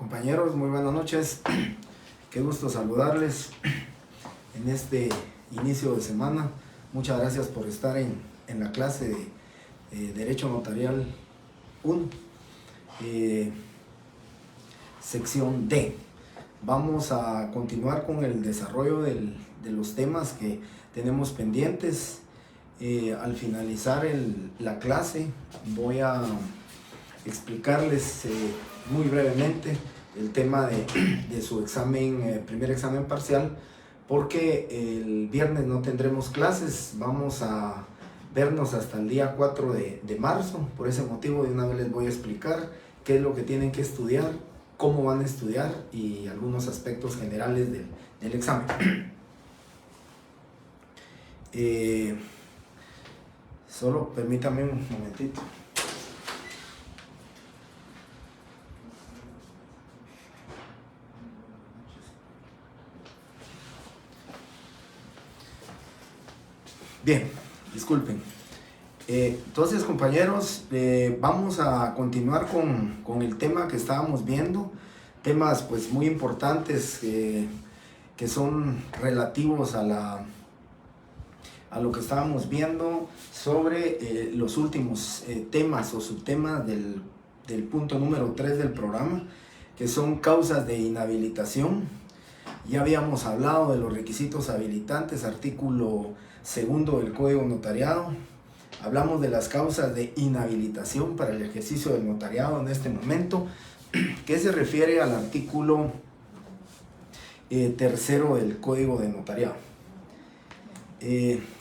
Compañeros, muy buenas noches. Qué gusto saludarles en este inicio de semana. Muchas gracias por estar en la clase de Derecho Notarial 1, sección D. Vamos a continuar con el desarrollo de los temas que tenemos pendientes. Al finalizar la clase voy a explicarles muy brevemente el tema de su examen, primer examen parcial, porque el viernes no tendremos clases. Vamos a vernos hasta el día 4 de marzo. Por ese motivo, de una vez les voy a explicar qué es lo que tienen que estudiar, cómo van a estudiar y algunos aspectos generales del examen. Solo permítame un momentito. Bien, disculpen. Entonces, compañeros, vamos a continuar con el tema que estábamos viendo. Temas pues muy importantes que son relativos a lo que estábamos viendo sobre los últimos temas o subtemas del punto número 3 del programa, que son causas de inhabilitación. Ya habíamos hablado de los requisitos habilitantes, artículo 2 del Código Notariado. Hablamos de las causas de inhabilitación para el ejercicio del notariado en este momento, que se refiere al artículo 3 del Código de Notariado.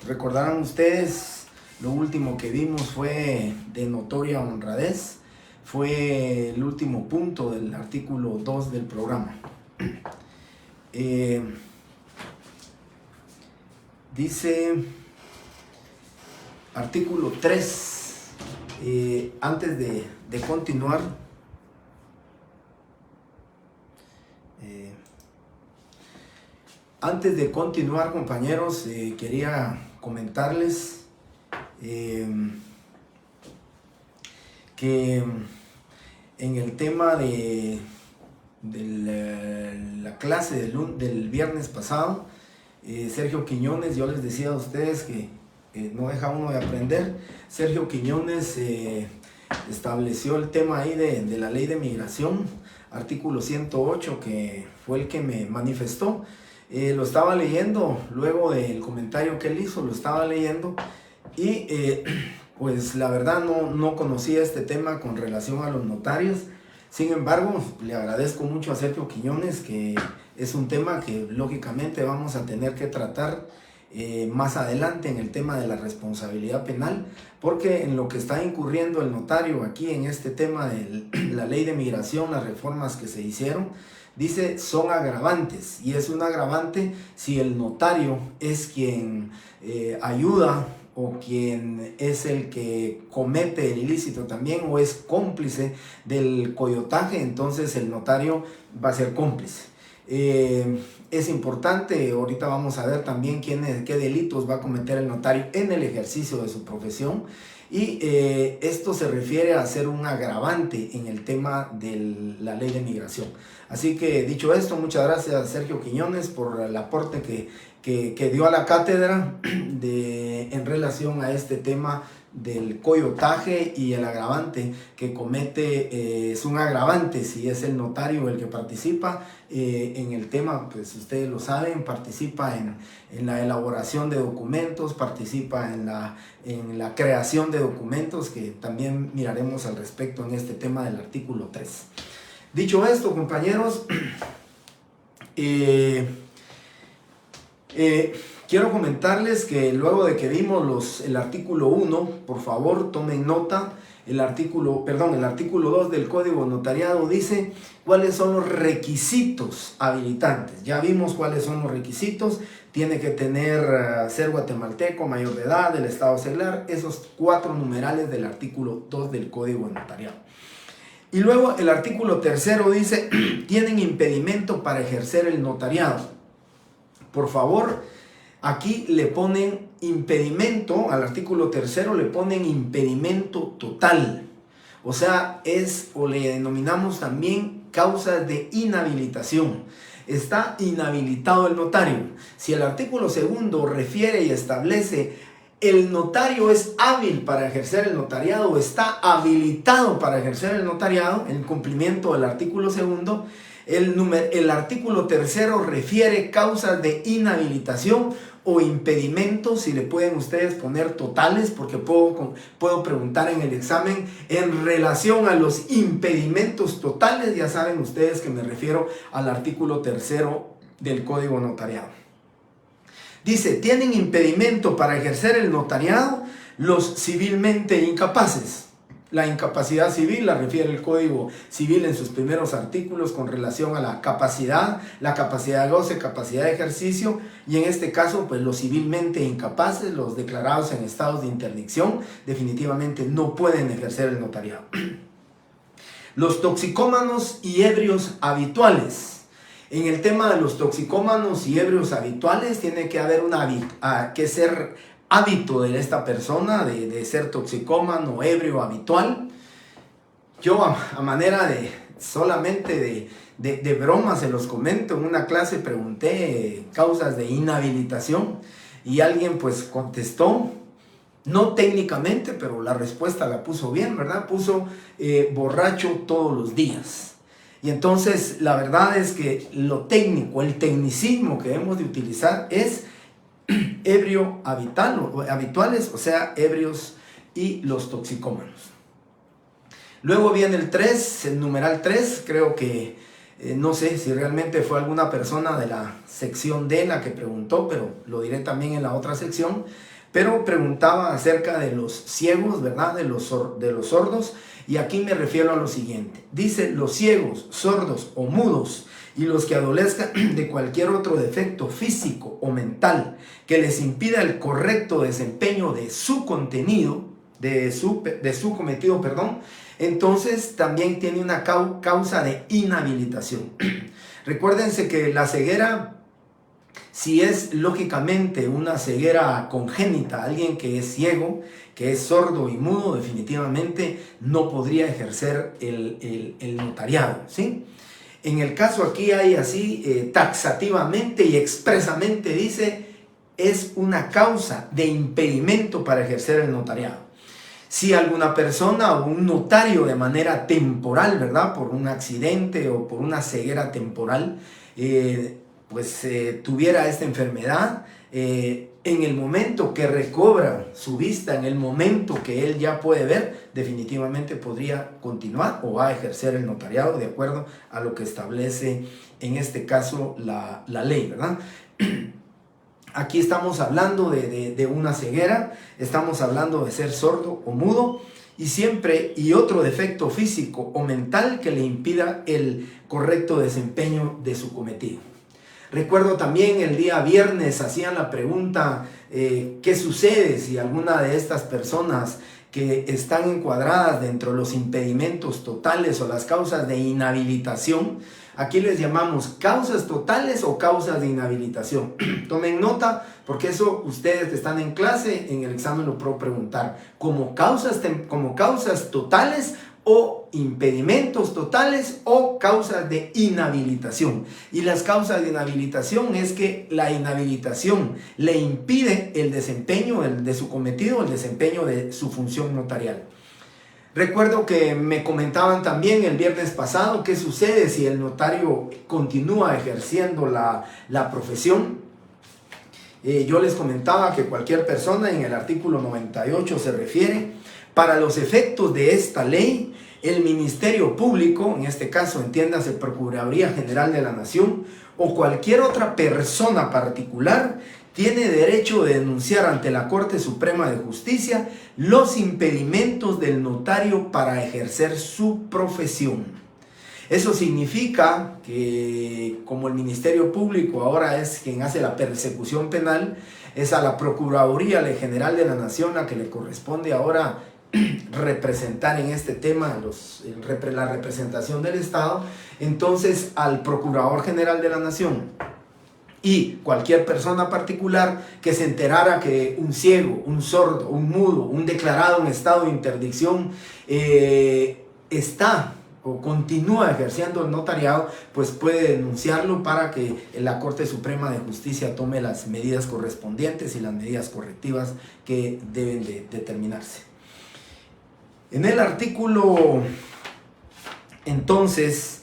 Recordarán ustedes, lo último que vimos fue de notoria honradez, fue el último punto del artículo 2 del programa. Dice artículo 3, antes de continuar, compañeros, quería comentarles que en el tema de la clase del viernes pasado, Sergio Quiñones, yo les decía a ustedes que no deja uno de aprender. Sergio Quiñones estableció el tema ahí de la ley de migración, artículo 108, que fue el que me manifestó. Lo estaba leyendo, luego del comentario que él hizo, lo estaba leyendo y pues la verdad no conocía este tema con relación a los notarios. Sin embargo, le agradezco mucho a Sergio Quiñones, que es un tema que lógicamente vamos a tener que tratar más adelante en el tema de la responsabilidad penal, porque en lo que está incurriendo el notario aquí en este tema de la ley de migración, las reformas que se hicieron, dice son agravantes, y es un agravante si el notario es quien ayuda o quien es el que comete el ilícito también, o es cómplice del coyotaje. Entonces el notario va a ser cómplice. Es importante, ahorita vamos a ver también qué delitos va a cometer el notario en el ejercicio de su profesión, y esto se refiere a ser un agravante en el tema de la ley de migración. Así que, dicho esto, muchas gracias a Sergio Quiñones por el aporte que dio a la cátedra en relación a este tema del coyotaje y el agravante que comete. Es un agravante si es el notario el que participa en el tema, pues ustedes lo saben, participa en la elaboración de documentos, participa en la creación de documentos, que también miraremos al respecto en este tema del artículo 3. Dicho esto, compañeros, quiero comentarles que luego de que vimos el artículo 1, por favor tomen nota, el artículo 2 del Código Notariado dice cuáles son los requisitos habilitantes. Ya vimos cuáles son los requisitos. Tiene que ser guatemalteco, mayor de edad, del estado seglar, esos 4 numerales del artículo 2 del Código Notariado. Y luego el artículo 3 dice, tienen impedimento para ejercer el notariado. Por favor, aquí le ponen impedimento, al artículo 3 le ponen impedimento total. O sea, o le denominamos también causas de inhabilitación. Está inhabilitado el notario. Si el artículo 2 refiere y establece el notario es hábil para ejercer el notariado o está habilitado para ejercer el notariado, en cumplimiento del artículo 2, el artículo 3 refiere causas de inhabilitación o impedimentos, si le pueden ustedes poner totales, porque puedo preguntar en el examen en relación a los impedimentos totales. Ya saben ustedes que me refiero al artículo 3 del Código Notariado. Dice, tienen impedimento para ejercer el notariado los civilmente incapaces. La incapacidad civil la refiere el Código Civil en sus primeros artículos con relación a la capacidad de goce, capacidad de ejercicio, y en este caso, pues los civilmente incapaces, los declarados en estados de interdicción, definitivamente no pueden ejercer el notariado. Los toxicómanos y ebrios habituales. En el tema de los toxicómanos y ebrios habituales, tiene que haber que ser hábito de esta persona de ser toxicómano, ebrio, habitual. Yo a manera de solamente de broma se los comento, en una clase pregunté causas de inhabilitación y alguien pues contestó, no técnicamente, pero la respuesta la puso bien, ¿verdad? Puso borracho todos los días. Y entonces la verdad es que lo técnico, el tecnicismo que debemos de utilizar es ebrio habituales, o sea, ebrios y los toxicómanos. Luego viene el 3, el numeral 3, creo que no sé si realmente fue alguna persona de la sección D la que preguntó, pero lo diré también en la otra sección, pero preguntaba acerca de los ciegos, ¿verdad? De los sordos, y aquí me refiero a lo siguiente. Dice, los ciegos, sordos o mudos y los que adolezcan de cualquier otro defecto físico o mental que les impida el correcto desempeño de su contenido, de su cometido, entonces también tiene una causa de inhabilitación. Recuérdense que la ceguera, si es lógicamente una ceguera congénita, alguien que es ciego, que es sordo y mudo, definitivamente no podría ejercer el notariado, ¿sí? En el caso aquí hay así taxativamente y expresamente dice, es una causa de impedimento para ejercer el notariado. Si alguna persona o un notario de manera temporal, ¿verdad? Por un accidente o por una ceguera temporal, tuviera esta enfermedad, en el momento que recobra su vista, en el momento que él ya puede ver, definitivamente podría continuar o va a ejercer el notariado de acuerdo a lo que establece en este caso la ley, ¿verdad? Aquí estamos hablando de una ceguera, estamos hablando de ser sordo o mudo y otro defecto físico o mental que le impida el correcto desempeño de su cometido. Recuerdo también el día viernes hacían la pregunta, ¿qué sucede si alguna de estas personas que están encuadradas dentro de los impedimentos totales o las causas de inhabilitación? Aquí les llamamos causas totales o causas de inhabilitación. Tomen nota, porque eso ustedes que están en clase, en el examen lo puedo preguntar. Como causas totales o impedimentos totales o causas de inhabilitación. Y las causas de inhabilitación es que la inhabilitación le impide el desempeño de su cometido, el desempeño de su función notarial. Recuerdo que me comentaban también el viernes pasado qué sucede si el notario continúa ejerciendo la profesión. Yo les comentaba que cualquier persona, en el artículo 98 se refiere, para los efectos de esta ley, el Ministerio Público, en este caso entiéndase Procuraduría General de la Nación, o cualquier otra persona particular, tiene derecho de denunciar ante la Corte Suprema de Justicia los impedimentos del notario para ejercer su profesión. Eso significa que como el Ministerio Público ahora es quien hace la persecución penal, es a la Procuraduría General de la Nación la que le corresponde ahora representar en este tema la representación del Estado. Entonces al Procurador General de la Nación y cualquier persona particular que se enterara que un ciego, un sordo, un mudo, un declarado en estado de interdicción está o continúa ejerciendo el notariado, pues puede denunciarlo para que la Corte Suprema de Justicia tome las medidas correspondientes y las medidas correctivas que deben de determinarse. En el artículo, entonces,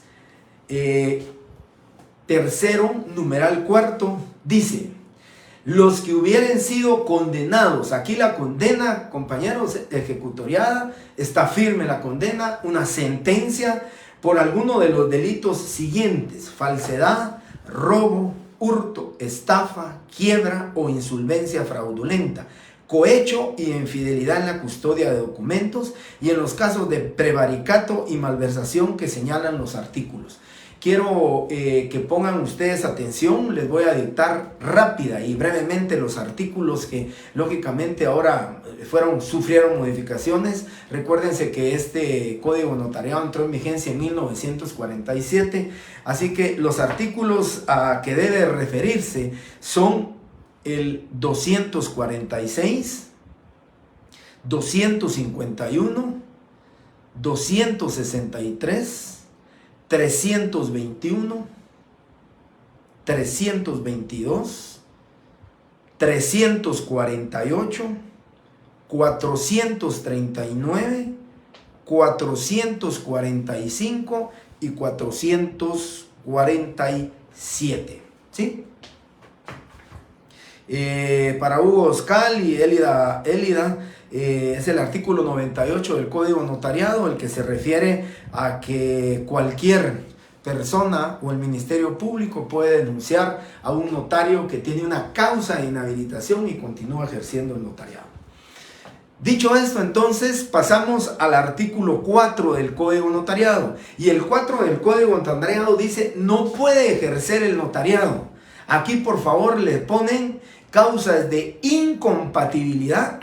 tercero, numeral cuarto, dice: los que hubieren sido condenados, aquí la condena, compañeros, ejecutoriada, está firme la condena, una sentencia por alguno de los delitos siguientes: falsedad, robo, hurto, estafa, quiebra o insolvencia fraudulenta, cohecho y infidelidad en la custodia de documentos, y en los casos de prevaricato y malversación que señalan los artículos. Quiero que pongan ustedes atención, les voy a dictar rápida y brevemente los artículos que lógicamente ahora sufrieron modificaciones. Recuérdense que este código notariado entró en vigencia en 1947, así que los artículos a que debe referirse son el 246, 251, 263, 321, 322, 348, 439, 445 y 447. ¿Sí? Para Hugo Oscal y Elida, es el artículo 98 del Código Notariado, el que se refiere a que cualquier persona o el Ministerio Público puede denunciar a un notario que tiene una causa de inhabilitación y continúa ejerciendo el notariado. Dicho esto, entonces pasamos al artículo 4 del Código Notariado, y el 4 del Código Notariado dice: no puede ejercer el notariado. Aquí por favor le ponen causas de incompatibilidad,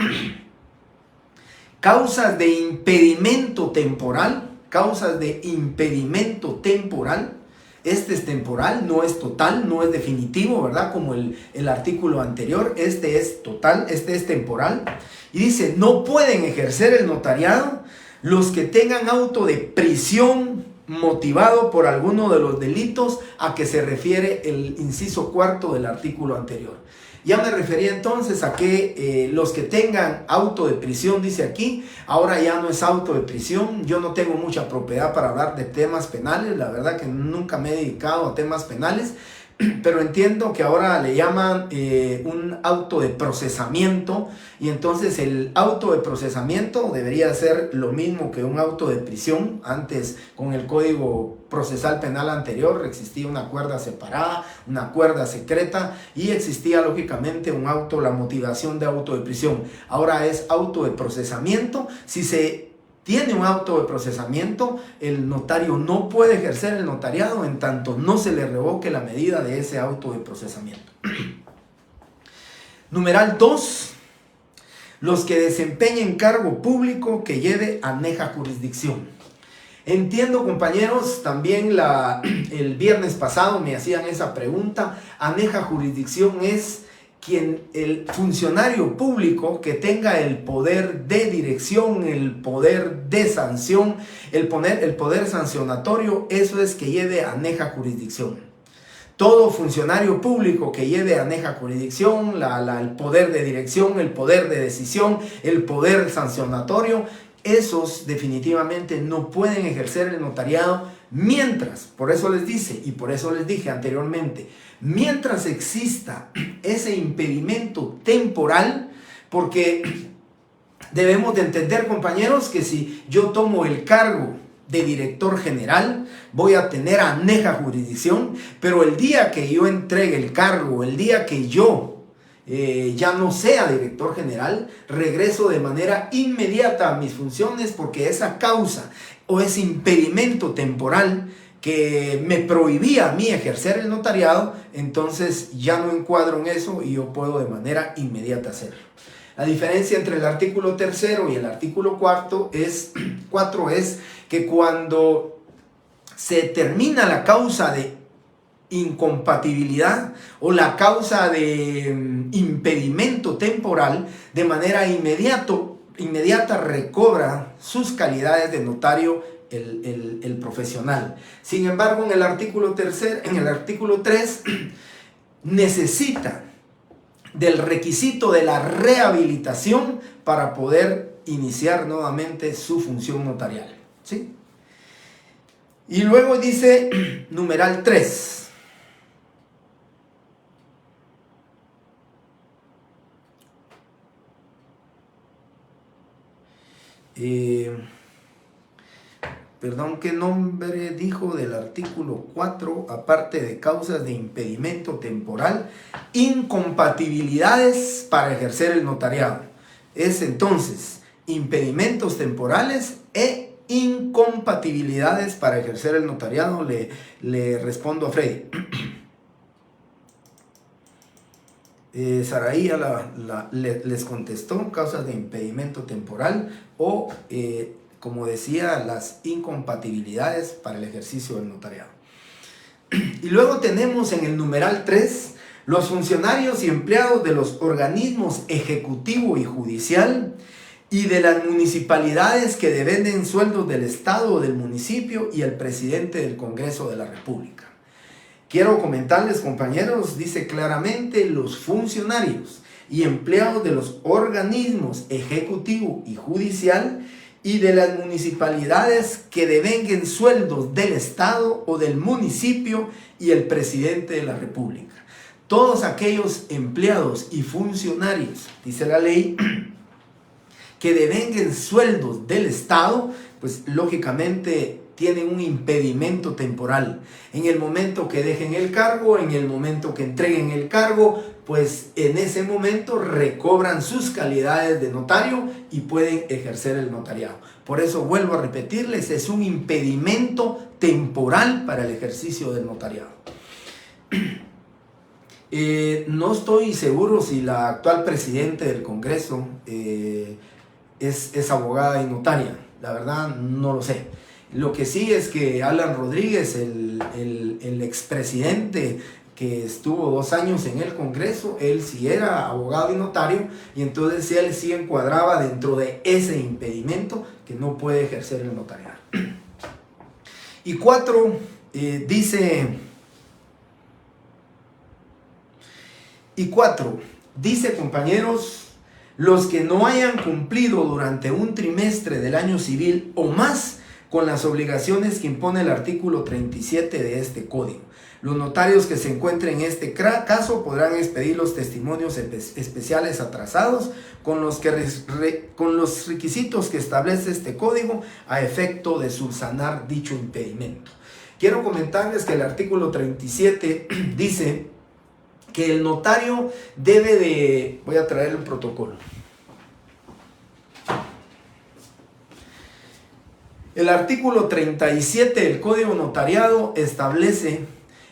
causas de impedimento temporal, causas de impedimento temporal. Este es temporal, no es total, no es definitivo, ¿verdad? Como el artículo anterior, este es total, este es temporal. Y dice: no pueden ejercer el notariado los que tengan auto de prisión motivado por alguno de los delitos a que se refiere el inciso cuarto del artículo anterior. Ya me refería entonces a que los que tengan auto de prisión, dice aquí, ahora ya no es auto de prisión. Yo no tengo mucha propiedad para hablar de temas penales, la verdad que nunca me he dedicado a temas penales, pero entiendo que ahora le llaman un auto de procesamiento, y entonces el auto de procesamiento debería ser lo mismo que un auto de prisión. Antes, con el Código Procesal Penal anterior, existía una cuerda separada, una cuerda secreta, y existía lógicamente un auto, la motivación de auto de prisión. Ahora es auto de procesamiento. Si se tiene un auto de procesamiento, el notario no puede ejercer el notariado en tanto no se le revoque la medida de ese auto de procesamiento. Numeral 2. Los que desempeñen cargo público que lleve aneja jurisdicción. Entiendo, compañeros, también el viernes pasado me hacían esa pregunta. Aneja jurisdicción es el funcionario público que tenga el poder de dirección, el poder de sanción, el poder sancionatorio. Eso es que lleve aneja jurisdicción. Todo funcionario público que lleve aneja jurisdicción, el poder de dirección, el poder de decisión, el poder sancionatorio, esos definitivamente no pueden ejercer el notariado mientras, por eso les dice y por eso les dije anteriormente, mientras exista ese impedimento temporal, porque debemos de entender, compañeros, que si yo tomo el cargo de director general, voy a tener aneja jurisdicción, pero el día que yo entregue el cargo, el día que yo ya no sea director general, regreso de manera inmediata a mis funciones, porque esa causa o ese impedimento temporal que me prohibía a mí ejercer el notariado, entonces ya no encuadro en eso y yo puedo de manera inmediata hacerlo. La diferencia entre el artículo 3 y el artículo 4 es que cuando se termina la causa de incompatibilidad o la causa de impedimento temporal, de manera inmediata recobra sus calidades de notario el profesional. Sin embargo, en el artículo 3, necesita del requisito de la rehabilitación para poder iniciar nuevamente su función notarial, ¿sí? Y luego dice numeral 3. Perdón, ¿qué nombre dijo del artículo 4? Aparte de causas de impedimento temporal, incompatibilidades para ejercer el notariado. Es entonces impedimentos temporales e incompatibilidades para ejercer el notariado. Le respondo a Freddy. Saraí les contestó causas de impedimento temporal o, como decía, las incompatibilidades para el ejercicio del notariado. Y luego tenemos en el numeral 3 los funcionarios y empleados de los organismos ejecutivo y judicial y de las municipalidades que dependen sueldos del Estado o del municipio y el presidente del Congreso de la República. Quiero comentarles, compañeros, dice claramente los funcionarios y empleados de los organismos ejecutivo y judicial y de las municipalidades que devenguen sueldos del Estado o del municipio y el presidente de la República. Todos aquellos empleados y funcionarios, dice la ley, que devenguen sueldos del Estado, pues lógicamente tienen un impedimento temporal. En el momento que dejen el cargo, en el momento que entreguen el cargo, pues en ese momento recobran sus calidades de notario y pueden ejercer el notariado. Por eso vuelvo a repetirles, es un impedimento temporal para el ejercicio del notariado. No estoy seguro si la actual presidente del Congreso es abogada y notaria. La verdad no lo sé. Lo que sí es que Alan Rodríguez, el expresidente que estuvo 2 años en el Congreso, él sí era abogado y notario, y entonces él sí encuadraba dentro de ese impedimento que no puede ejercer el notariado. Y 4, dice, compañeros, los que no hayan cumplido durante un trimestre del año civil o más con las obligaciones que impone el artículo 37 de este código. Los notarios que se encuentren en este caso podrán expedir los testimonios especiales atrasados con los requisitos que establece este código a efecto de subsanar dicho impedimento. Quiero comentarles que el artículo 37 dice que el notario debe de... Voy a traer un protocolo. El artículo 37 del Código Notariado establece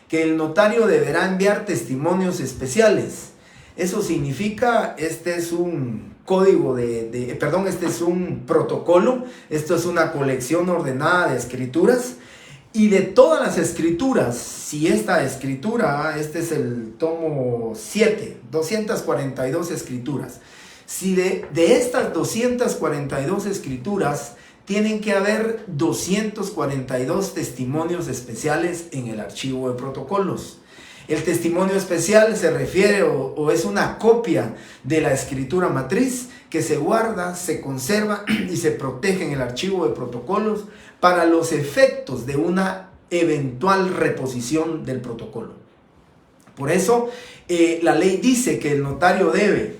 que el notario deberá enviar testimonios especiales. Eso significa, este es un código este es un protocolo, esto es una colección ordenada de escrituras, y de todas las escrituras, si esta escritura, este es el tomo 7, 242 escrituras, si de estas 242 escrituras, tienen que haber 242 testimonios especiales en el archivo de protocolos. El testimonio especial se refiere o es una copia de la escritura matriz que se guarda, se conserva y se protege en el archivo de protocolos para los efectos de una eventual reposición del protocolo. Por eso la ley dice que el notario debe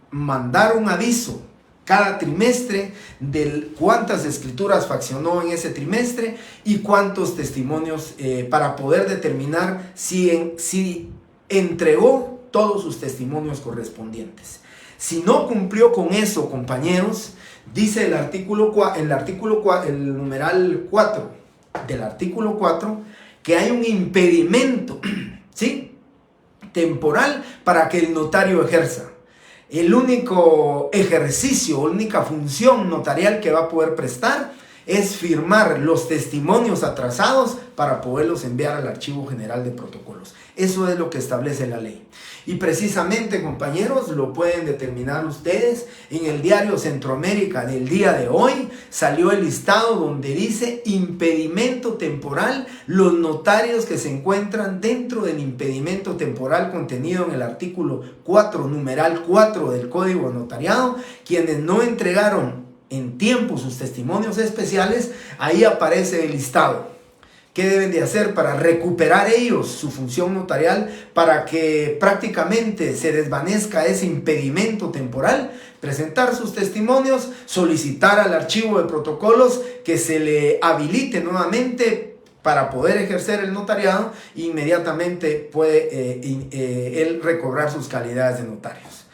mandar un aviso cada trimestre de cuántas escrituras faccionó en ese trimestre y cuántos testimonios para poder determinar si entregó todos sus testimonios correspondientes. Si no cumplió con eso, compañeros, dice el numeral 4 del artículo 4 que hay un impedimento, ¿sí?, temporal para que el notario ejerza. El único ejercicio, única función notarial que va a poder prestar es firmar los testimonios atrasados para poderlos enviar al Archivo General de Protocolos. Eso es lo que establece la ley. Y precisamente, compañeros, lo pueden determinar ustedes. En el diario Centroamérica del día de hoy salió el listado donde dice impedimento temporal, los notarios que se encuentran dentro del impedimento temporal contenido en el artículo 4, numeral 4 del Código Notariado, quienes no entregaron en tiempo sus testimonios especiales. Ahí aparece el listado. ¿Qué deben de hacer para recuperar ellos su función notarial, para que prácticamente se desvanezca ese impedimento temporal? Presentar sus testimonios, solicitar al archivo de protocolos que se le habilite nuevamente para poder ejercer el notariado. Inmediatamente puede él recobrar sus calidades de notarios.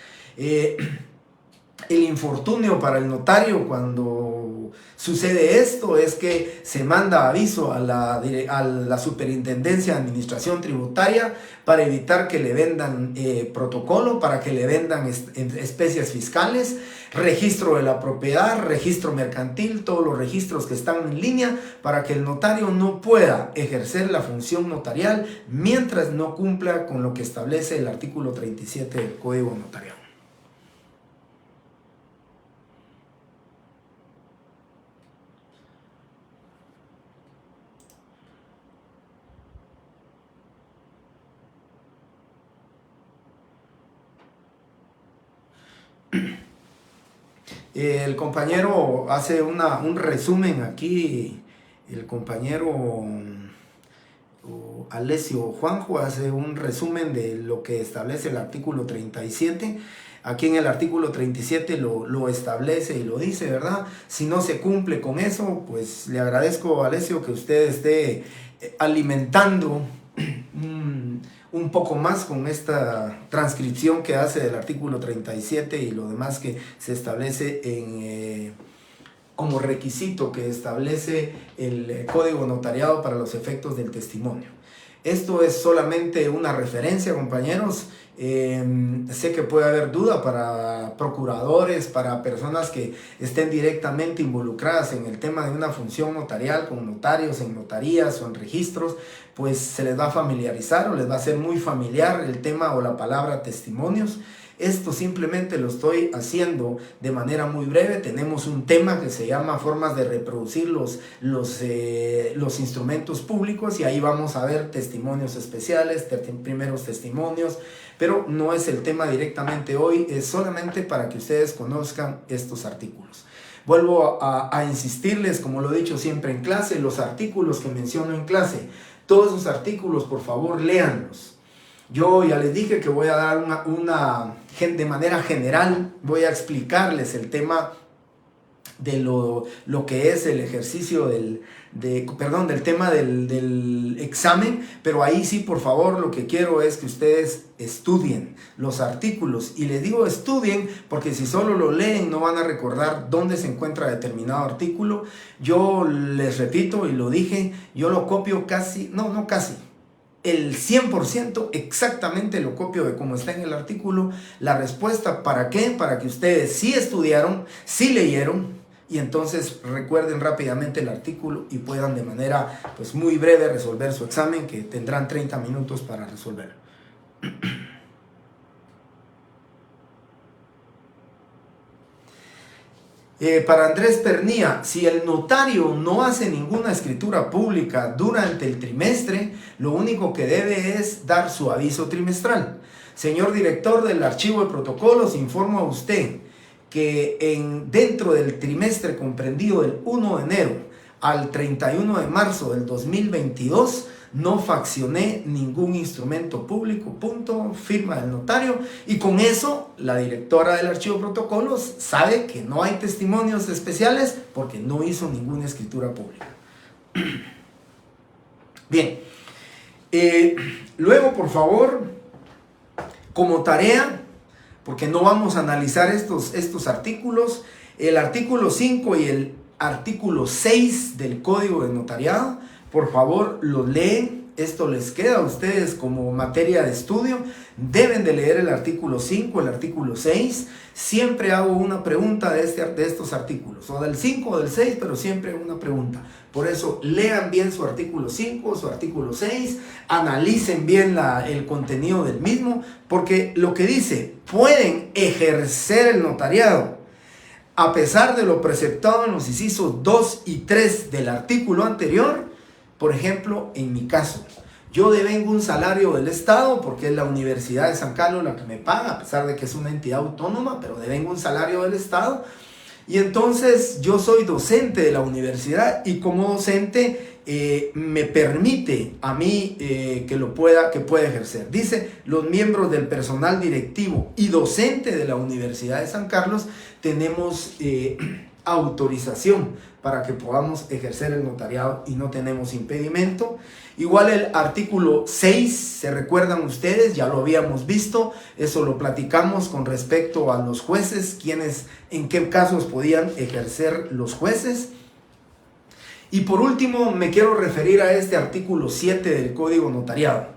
El infortunio para el notario cuando sucede esto es que se manda aviso a la Superintendencia de Administración Tributaria para evitar que le vendan protocolo, para que le vendan especies fiscales, registro de la propiedad, registro mercantil, todos los registros que están en línea, para que el notario no pueda ejercer la función notarial mientras no cumpla con lo que establece el artículo 37 del Código Notarial. El compañero hace un resumen aquí, el compañero Alessio Juanjo hace un resumen de lo que establece el artículo 37. Aquí en el artículo 37 lo establece y lo dice, ¿verdad? Si no se cumple con eso, pues le agradezco a Alessio que usted esté alimentando un poco más con esta transcripción que hace del artículo 37 y lo demás que se establece como requisito que establece el Código Notariado para los efectos del testimonio. Esto es solamente una referencia, compañeros. Sé que puede haber duda para procuradores, para personas que estén directamente involucradas en el tema de una función notarial, con notarios en notarías o en registros, pues se les va a familiarizar o les va a ser muy familiar el tema o la palabra testimonios. Esto simplemente lo estoy haciendo de manera muy breve. Tenemos un tema que se llama formas de reproducir los instrumentos públicos y ahí vamos a ver testimonios especiales, primeros testimonios, pero no es el tema directamente hoy, es solamente para que ustedes conozcan estos artículos. Vuelvo a insistirles, como lo he dicho siempre en clase, los artículos que menciono en clase, todos esos artículos, por favor, léanlos. Yo ya les dije que voy a dar de manera general, voy a explicarles el tema de lo que es el ejercicio del tema del examen, pero ahí sí, por favor, lo que quiero es que ustedes estudien los artículos. Y les digo estudien porque si solo lo leen no van a recordar dónde se encuentra determinado artículo. Yo les repito y lo dije, yo lo copio el 100% exactamente lo copio de cómo está en el artículo. La respuesta, ¿para qué? Para que ustedes sí estudiaron, sí leyeron y entonces recuerden rápidamente el artículo y puedan de manera pues muy breve resolver su examen, que tendrán 30 minutos para resolverlo. Para Andrés Pernía, si el notario no hace ninguna escritura pública durante el trimestre, lo único que debe es dar su aviso trimestral. Señor director del archivo de protocolos, informo a usted que dentro del trimestre comprendido del 1 de enero al 31 de marzo del 2022, no faccioné ningún instrumento público, punto, firma del notario. Y con eso la directora del archivo de protocolos sabe que no hay testimonios especiales porque no hizo ninguna escritura pública. Bien, luego por favor, como tarea, porque no vamos a analizar estos artículos, el artículo 5 y el artículo 6 del Código de Notariado, por favor, los leen, esto les queda a ustedes como materia de estudio. Deben de leer el artículo 5, el artículo 6. Siempre hago una pregunta de estos artículos, o del 5 o del 6, pero siempre una pregunta. Por eso lean bien su artículo 5, su artículo 6, analicen bien el contenido del mismo, porque lo que dice, pueden ejercer el notariado a pesar de lo preceptado en los incisos 2 y 3 del artículo anterior. Por ejemplo, en mi caso, yo devengo un salario del Estado porque es la Universidad de San Carlos la que me paga, a pesar de que es una entidad autónoma, pero devengo un salario del Estado. Y entonces yo soy docente de la universidad y como docente me permite a mí que pueda ejercer. Dice, los miembros del personal directivo y docente de la Universidad de San Carlos tenemos autorización para que podamos ejercer el notariado y no tenemos impedimento. Igual el artículo 6, se recuerdan ustedes, ya lo habíamos visto, eso lo platicamos con respecto a los jueces, en qué casos podían ejercer los jueces. Y por último me quiero referir a este artículo 7 del Código Notariado.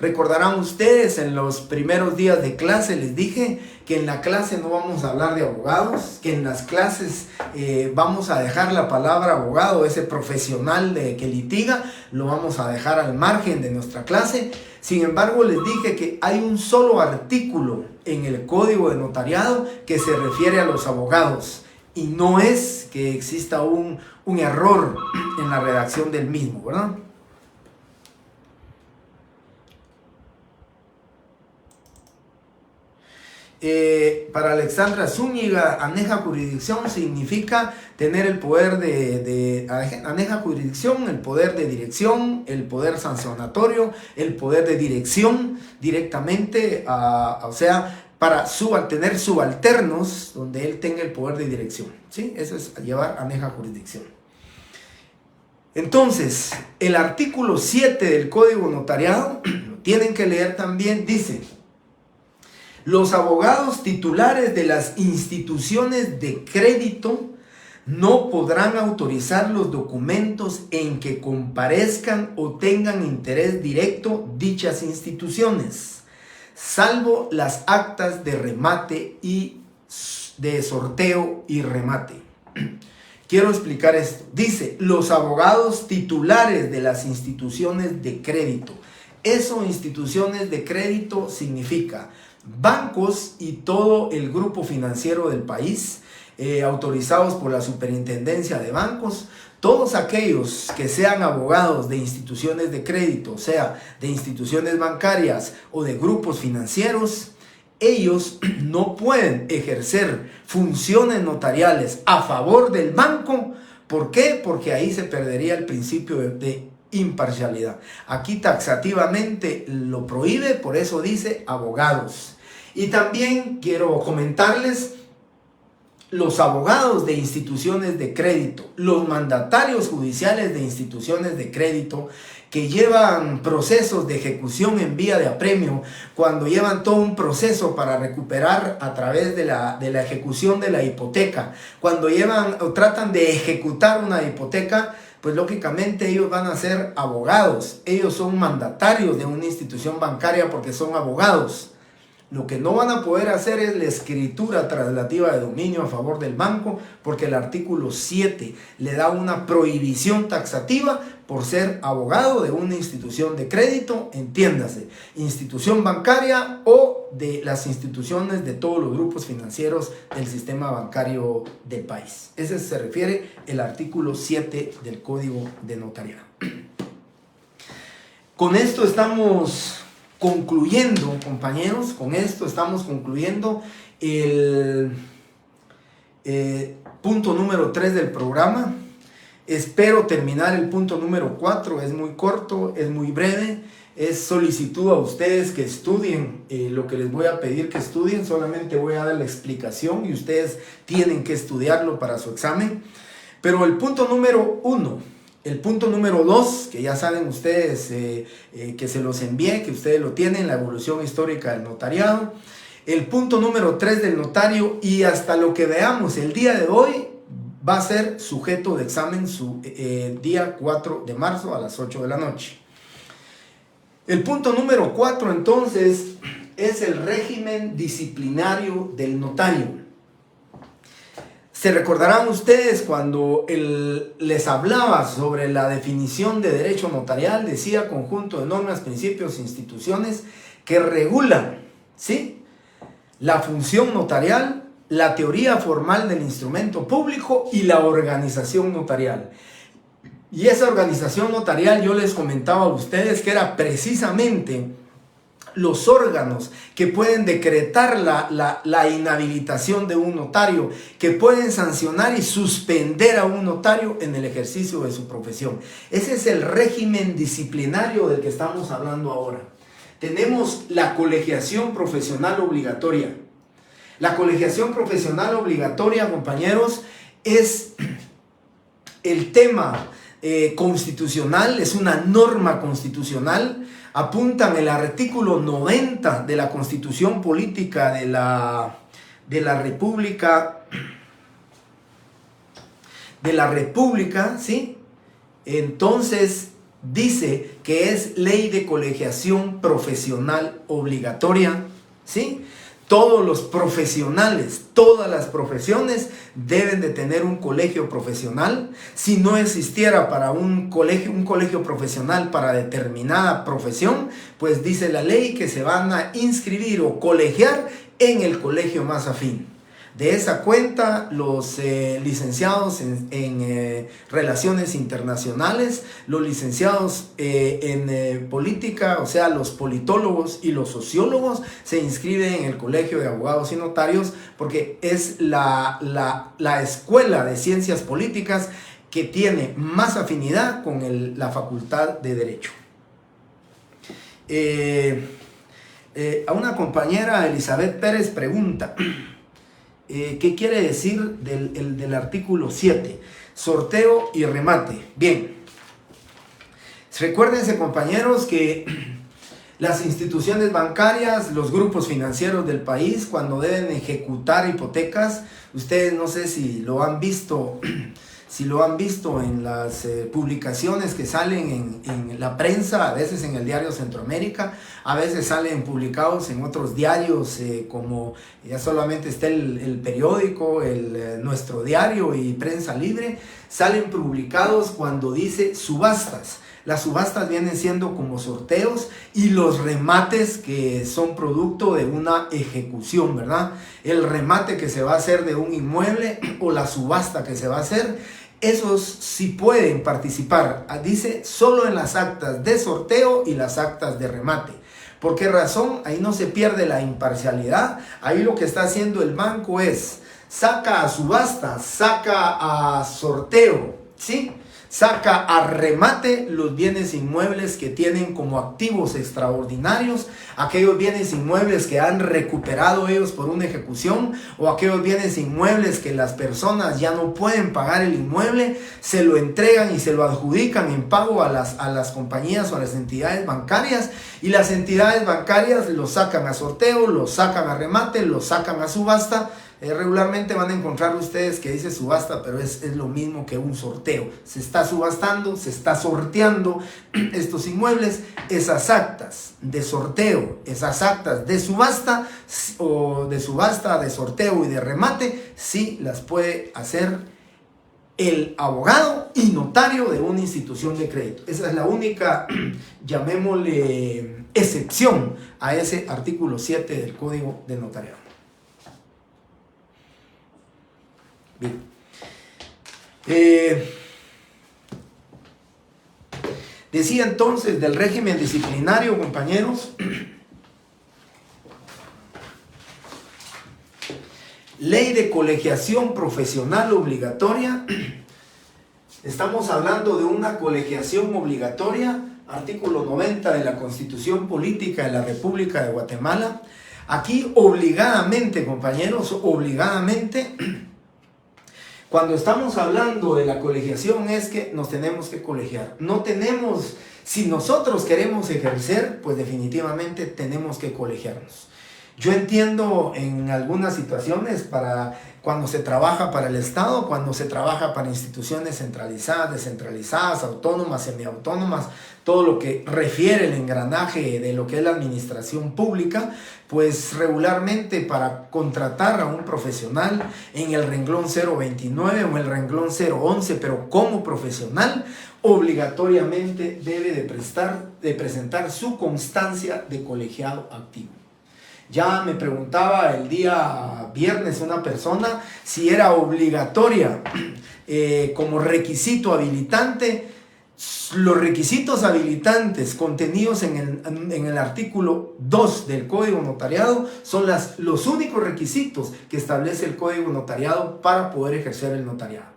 Recordarán ustedes, en los primeros días de clase les dije que en la clase no vamos a hablar de abogados, que en las clases vamos a dejar la palabra abogado, ese profesional que litiga, lo vamos a dejar al margen de nuestra clase. Sin embargo, les dije que hay un solo artículo en el Código de Notariado que se refiere a los abogados y no es que exista un error en la redacción del mismo, ¿verdad? Para Alexandra Zúñiga, aneja jurisdicción significa tener el poder aneja jurisdicción, el poder de dirección, el poder sancionatorio, el poder de dirección directamente, o sea, para tener subalternos donde él tenga el poder de dirección, ¿sí? Eso es llevar aneja jurisdicción. Entonces, el artículo 7 del Código Notariado, lo tienen que leer también, dice: los abogados titulares de las instituciones de crédito no podrán autorizar los documentos en que comparezcan o tengan interés directo dichas instituciones, salvo las actas de remate y de sorteo y remate. Quiero explicar esto. Dice, los abogados titulares de las instituciones de crédito. Eso, instituciones de crédito, significa bancos y todo el grupo financiero del país, autorizados por la Superintendencia de Bancos. Todos aquellos que sean abogados de instituciones de crédito, o sea, de instituciones bancarias o de grupos financieros, ellos no pueden ejercer funciones notariales a favor del banco. ¿Por qué? Porque ahí se perdería el principio de imparcialidad. Aquí taxativamente lo prohíbe, por eso dice abogados. Y también quiero comentarles, los abogados de instituciones de crédito, los mandatarios judiciales de instituciones de crédito que llevan procesos de ejecución en vía de apremio, cuando llevan todo un proceso para recuperar a través de la ejecución de la hipoteca, cuando llevan o tratan de ejecutar una hipoteca, pues lógicamente ellos van a ser abogados. Ellos son mandatarios de una institución bancaria porque son abogados. Lo que no van a poder hacer es la escritura traslativa de dominio a favor del banco, porque el artículo 7 le da una prohibición taxativa por ser abogado de una institución de crédito, entiéndase, institución bancaria o de las instituciones de todos los grupos financieros del sistema bancario del país. Ese se refiere el artículo 7 del Código de Notariado. Con esto estamos concluyendo, compañeros, con esto estamos concluyendo el punto número 3 del programa. Espero terminar el punto número 4, es muy corto, es muy breve, es solicitud a ustedes que estudien lo que les voy a pedir que estudien, solamente voy a dar la explicación y ustedes tienen que estudiarlo para su examen. Pero el punto número 1, el punto número 2, que ya saben ustedes que se los envié, que ustedes lo tienen, la evolución histórica del notariado. El punto número 3 del notario, y hasta lo que veamos el día de hoy, va a ser sujeto de examen día 4 de marzo a las 8 de la noche. El punto número 4 entonces es el régimen disciplinario del notario. Se recordarán ustedes cuando les hablaba sobre la definición de derecho notarial, decía conjunto de normas, principios e instituciones que regulan, ¿sí?, la función notarial, la teoría formal del instrumento público y la organización notarial. Y esa organización notarial, yo les comentaba a ustedes que era precisamente los órganos que pueden decretar la inhabilitación de un notario, que pueden sancionar y suspender a un notario en el ejercicio de su profesión. Ese es el régimen disciplinario del que estamos hablando ahora. Tenemos la colegiación profesional obligatoria. La colegiación profesional obligatoria, compañeros, es el tema constitucional, es una norma constitucional. Apuntan el artículo 90 de la Constitución Política de la República, ¿sí? Entonces dice que es ley de colegiación profesional obligatoria, ¿sí? Todos los profesionales, todas las profesiones deben de tener un colegio profesional. Si no existiera para un colegio profesional para determinada profesión, pues dice la ley que se van a inscribir o colegiar en el colegio más afín. De esa cuenta, los licenciados en Relaciones Internacionales, los licenciados en Política, o sea, los politólogos y los sociólogos, se inscriben en el Colegio de Abogados y Notarios porque es la escuela de ciencias políticas que tiene más afinidad con la Facultad de Derecho. A una compañera, Elizabeth Pérez, pregunta: ¿qué quiere decir del artículo 7? Sorteo y remate. Bien, recuérdense, compañeros, que las instituciones bancarias, los grupos financieros del país, cuando deben ejecutar hipotecas, ustedes no sé si lo han visto en las publicaciones que salen en la prensa, a veces en el diario Centroamérica, a veces salen publicados en otros diarios, como ya solamente está el periódico, Nuestro Diario y Prensa Libre, salen publicados cuando dice subastas. Las subastas vienen siendo como sorteos y los remates que son producto de una ejecución, ¿verdad? El remate que se va a hacer de un inmueble o la subasta que se va a hacer, esos sí pueden participar. Dice solo en las actas de sorteo y las actas de remate. ¿Por qué razón? Ahí no se pierde la imparcialidad. Ahí lo que está haciendo el banco es saca a subasta, saca a sorteo, ¿sí? Saca a remate los bienes inmuebles que tienen como activos extraordinarios, aquellos bienes inmuebles que han recuperado ellos por una ejecución, o aquellos bienes inmuebles que las personas ya no pueden pagar el inmueble, se lo entregan y se lo adjudican en pago a las compañías o a las entidades bancarias, y las entidades bancarias lo sacan a sorteo, lo sacan a remate, lo sacan a subasta. Regularmente van a encontrar ustedes que dice subasta, pero es lo mismo que un sorteo. Se está subastando, se está sorteando estos inmuebles. Esas actas de sorteo, esas actas de subasta, de sorteo y de remate, sí las puede hacer el abogado y notario de una institución de crédito. Esa es la única, llamémosle, excepción a ese artículo 7 del Código de Notariado. Bien. Decía entonces del régimen disciplinario, compañeros, ley de colegiación profesional obligatoria. Estamos hablando de una colegiación obligatoria, artículo 90 de la Constitución Política de la República de Guatemala. Aquí obligadamente, compañeros, obligadamente, cuando estamos hablando de la colegiación es que nos tenemos que colegiar. No tenemos, si nosotros queremos ejercer, pues definitivamente tenemos que colegiarnos. Yo entiendo en algunas situaciones cuando se trabaja para el Estado, cuando se trabaja para instituciones centralizadas, descentralizadas, autónomas, semiautónomas, todo lo que refiere el engranaje de lo que es la administración pública, pues regularmente para contratar a un profesional en el renglón 029 o en el renglón 011, pero como profesional, obligatoriamente debe de presentar su constancia de colegiado activo. Ya me preguntaba el día viernes una persona si era obligatoria como requisito habilitante. Los requisitos habilitantes contenidos en el artículo 2 del Código Notariado son los únicos requisitos que establece el Código Notariado para poder ejercer el notariado.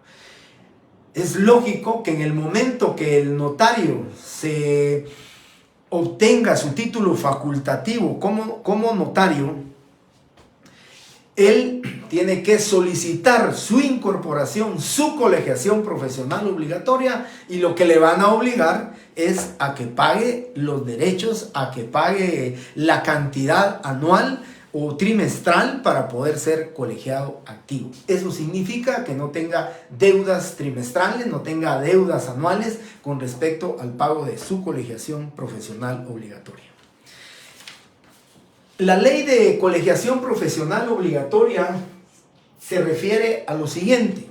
Es lógico que en el momento que el notario se obtenga su título facultativo como notario, él tiene que solicitar su incorporación, su colegiación profesional obligatoria, y lo que le van a obligar es a que pague los derechos, a que pague la cantidad anual o trimestral para poder ser colegiado activo. Eso significa que no tenga deudas trimestrales, no tenga deudas anuales con respecto al pago de su colegiación profesional obligatoria. La ley de colegiación profesional obligatoria se refiere a lo siguiente.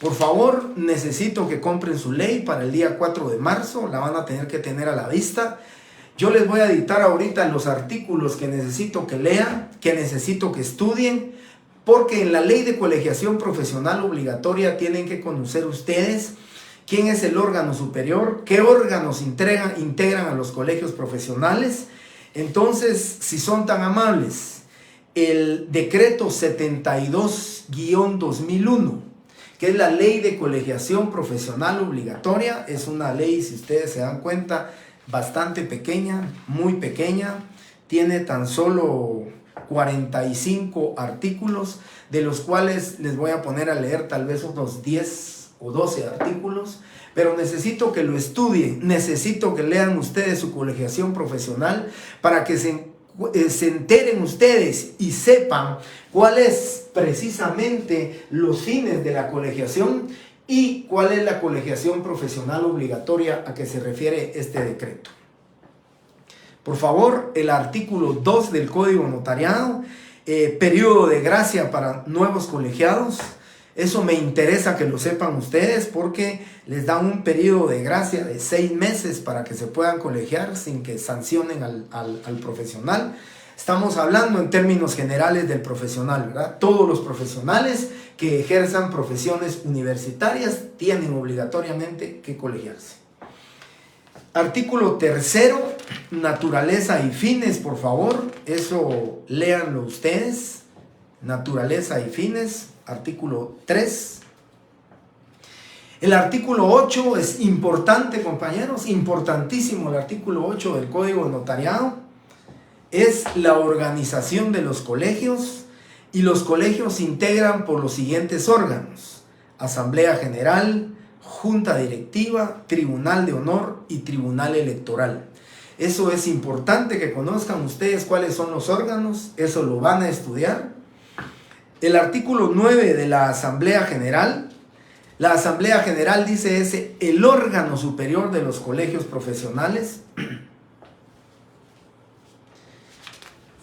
Por favor, necesito que compren su ley para el día 4 de marzo, la van a tener que tener a la vista. Yo les voy a dictar ahorita los artículos que necesito que lean, que necesito que estudien, porque en la ley de colegiación profesional obligatoria tienen que conocer ustedes quién es el órgano superior, qué órganos integran a los colegios profesionales. Entonces, si son tan amables, el decreto 72-2001, que es la ley de colegiación profesional obligatoria, es una ley, si ustedes se dan cuenta, bastante pequeña, muy pequeña, tiene tan solo 45 artículos, de los cuales les voy a poner a leer tal vez unos 10 o 12 artículos, pero necesito que lo estudien, necesito que lean ustedes su colegiación profesional para que se enteren ustedes y sepan cuáles precisamente los fines de la colegiación y cuál es la colegiación profesional obligatoria a que se refiere este decreto. Por favor, el artículo 2 del Código Notariado, periodo de gracia para nuevos colegiados. Eso me interesa que lo sepan ustedes porque les dan un periodo de gracia de 6 meses para que se puedan colegiar sin que sancionen al profesional. Estamos hablando en términos generales del profesional, ¿verdad? Todos los profesionales que ejerzan profesiones universitarias tienen obligatoriamente que colegiarse. Artículo 3, naturaleza y fines, por favor. Eso léanlo ustedes. Naturaleza y fines, artículo 3. El artículo 8 es importante, compañeros, importantísimo el artículo 8 del Código de Notariado. Es la organización de los colegios, y los colegios se integran por los siguientes órganos: Asamblea General, Junta Directiva, Tribunal de Honor y Tribunal Electoral. Eso es importante que conozcan ustedes cuáles son los órganos, eso lo van a estudiar. El artículo 9 de la Asamblea General. La Asamblea General dice es el órgano superior de los colegios profesionales.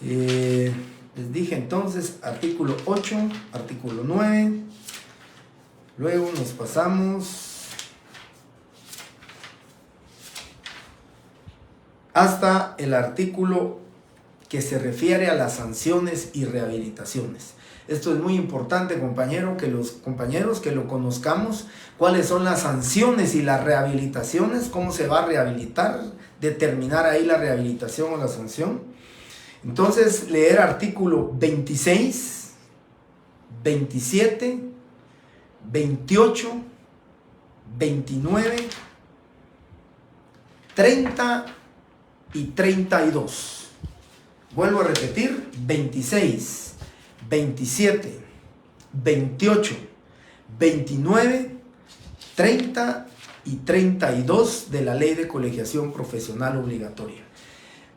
Les dije entonces artículo 8, artículo 9. Luego nos pasamos hasta el artículo que se refiere a las sanciones y rehabilitaciones. Esto es muy importante, que los compañeros que lo conozcamos, cuáles son las sanciones y las rehabilitaciones, cómo se va a rehabilitar, determinar ahí la rehabilitación o la sanción. Entonces, leer artículo 26, 27, 28, 29, 30 y 32. Vuelvo a repetir, 26, 27, 28, 29, 30 y 32 de la Ley de Colegiación Profesional Obligatoria.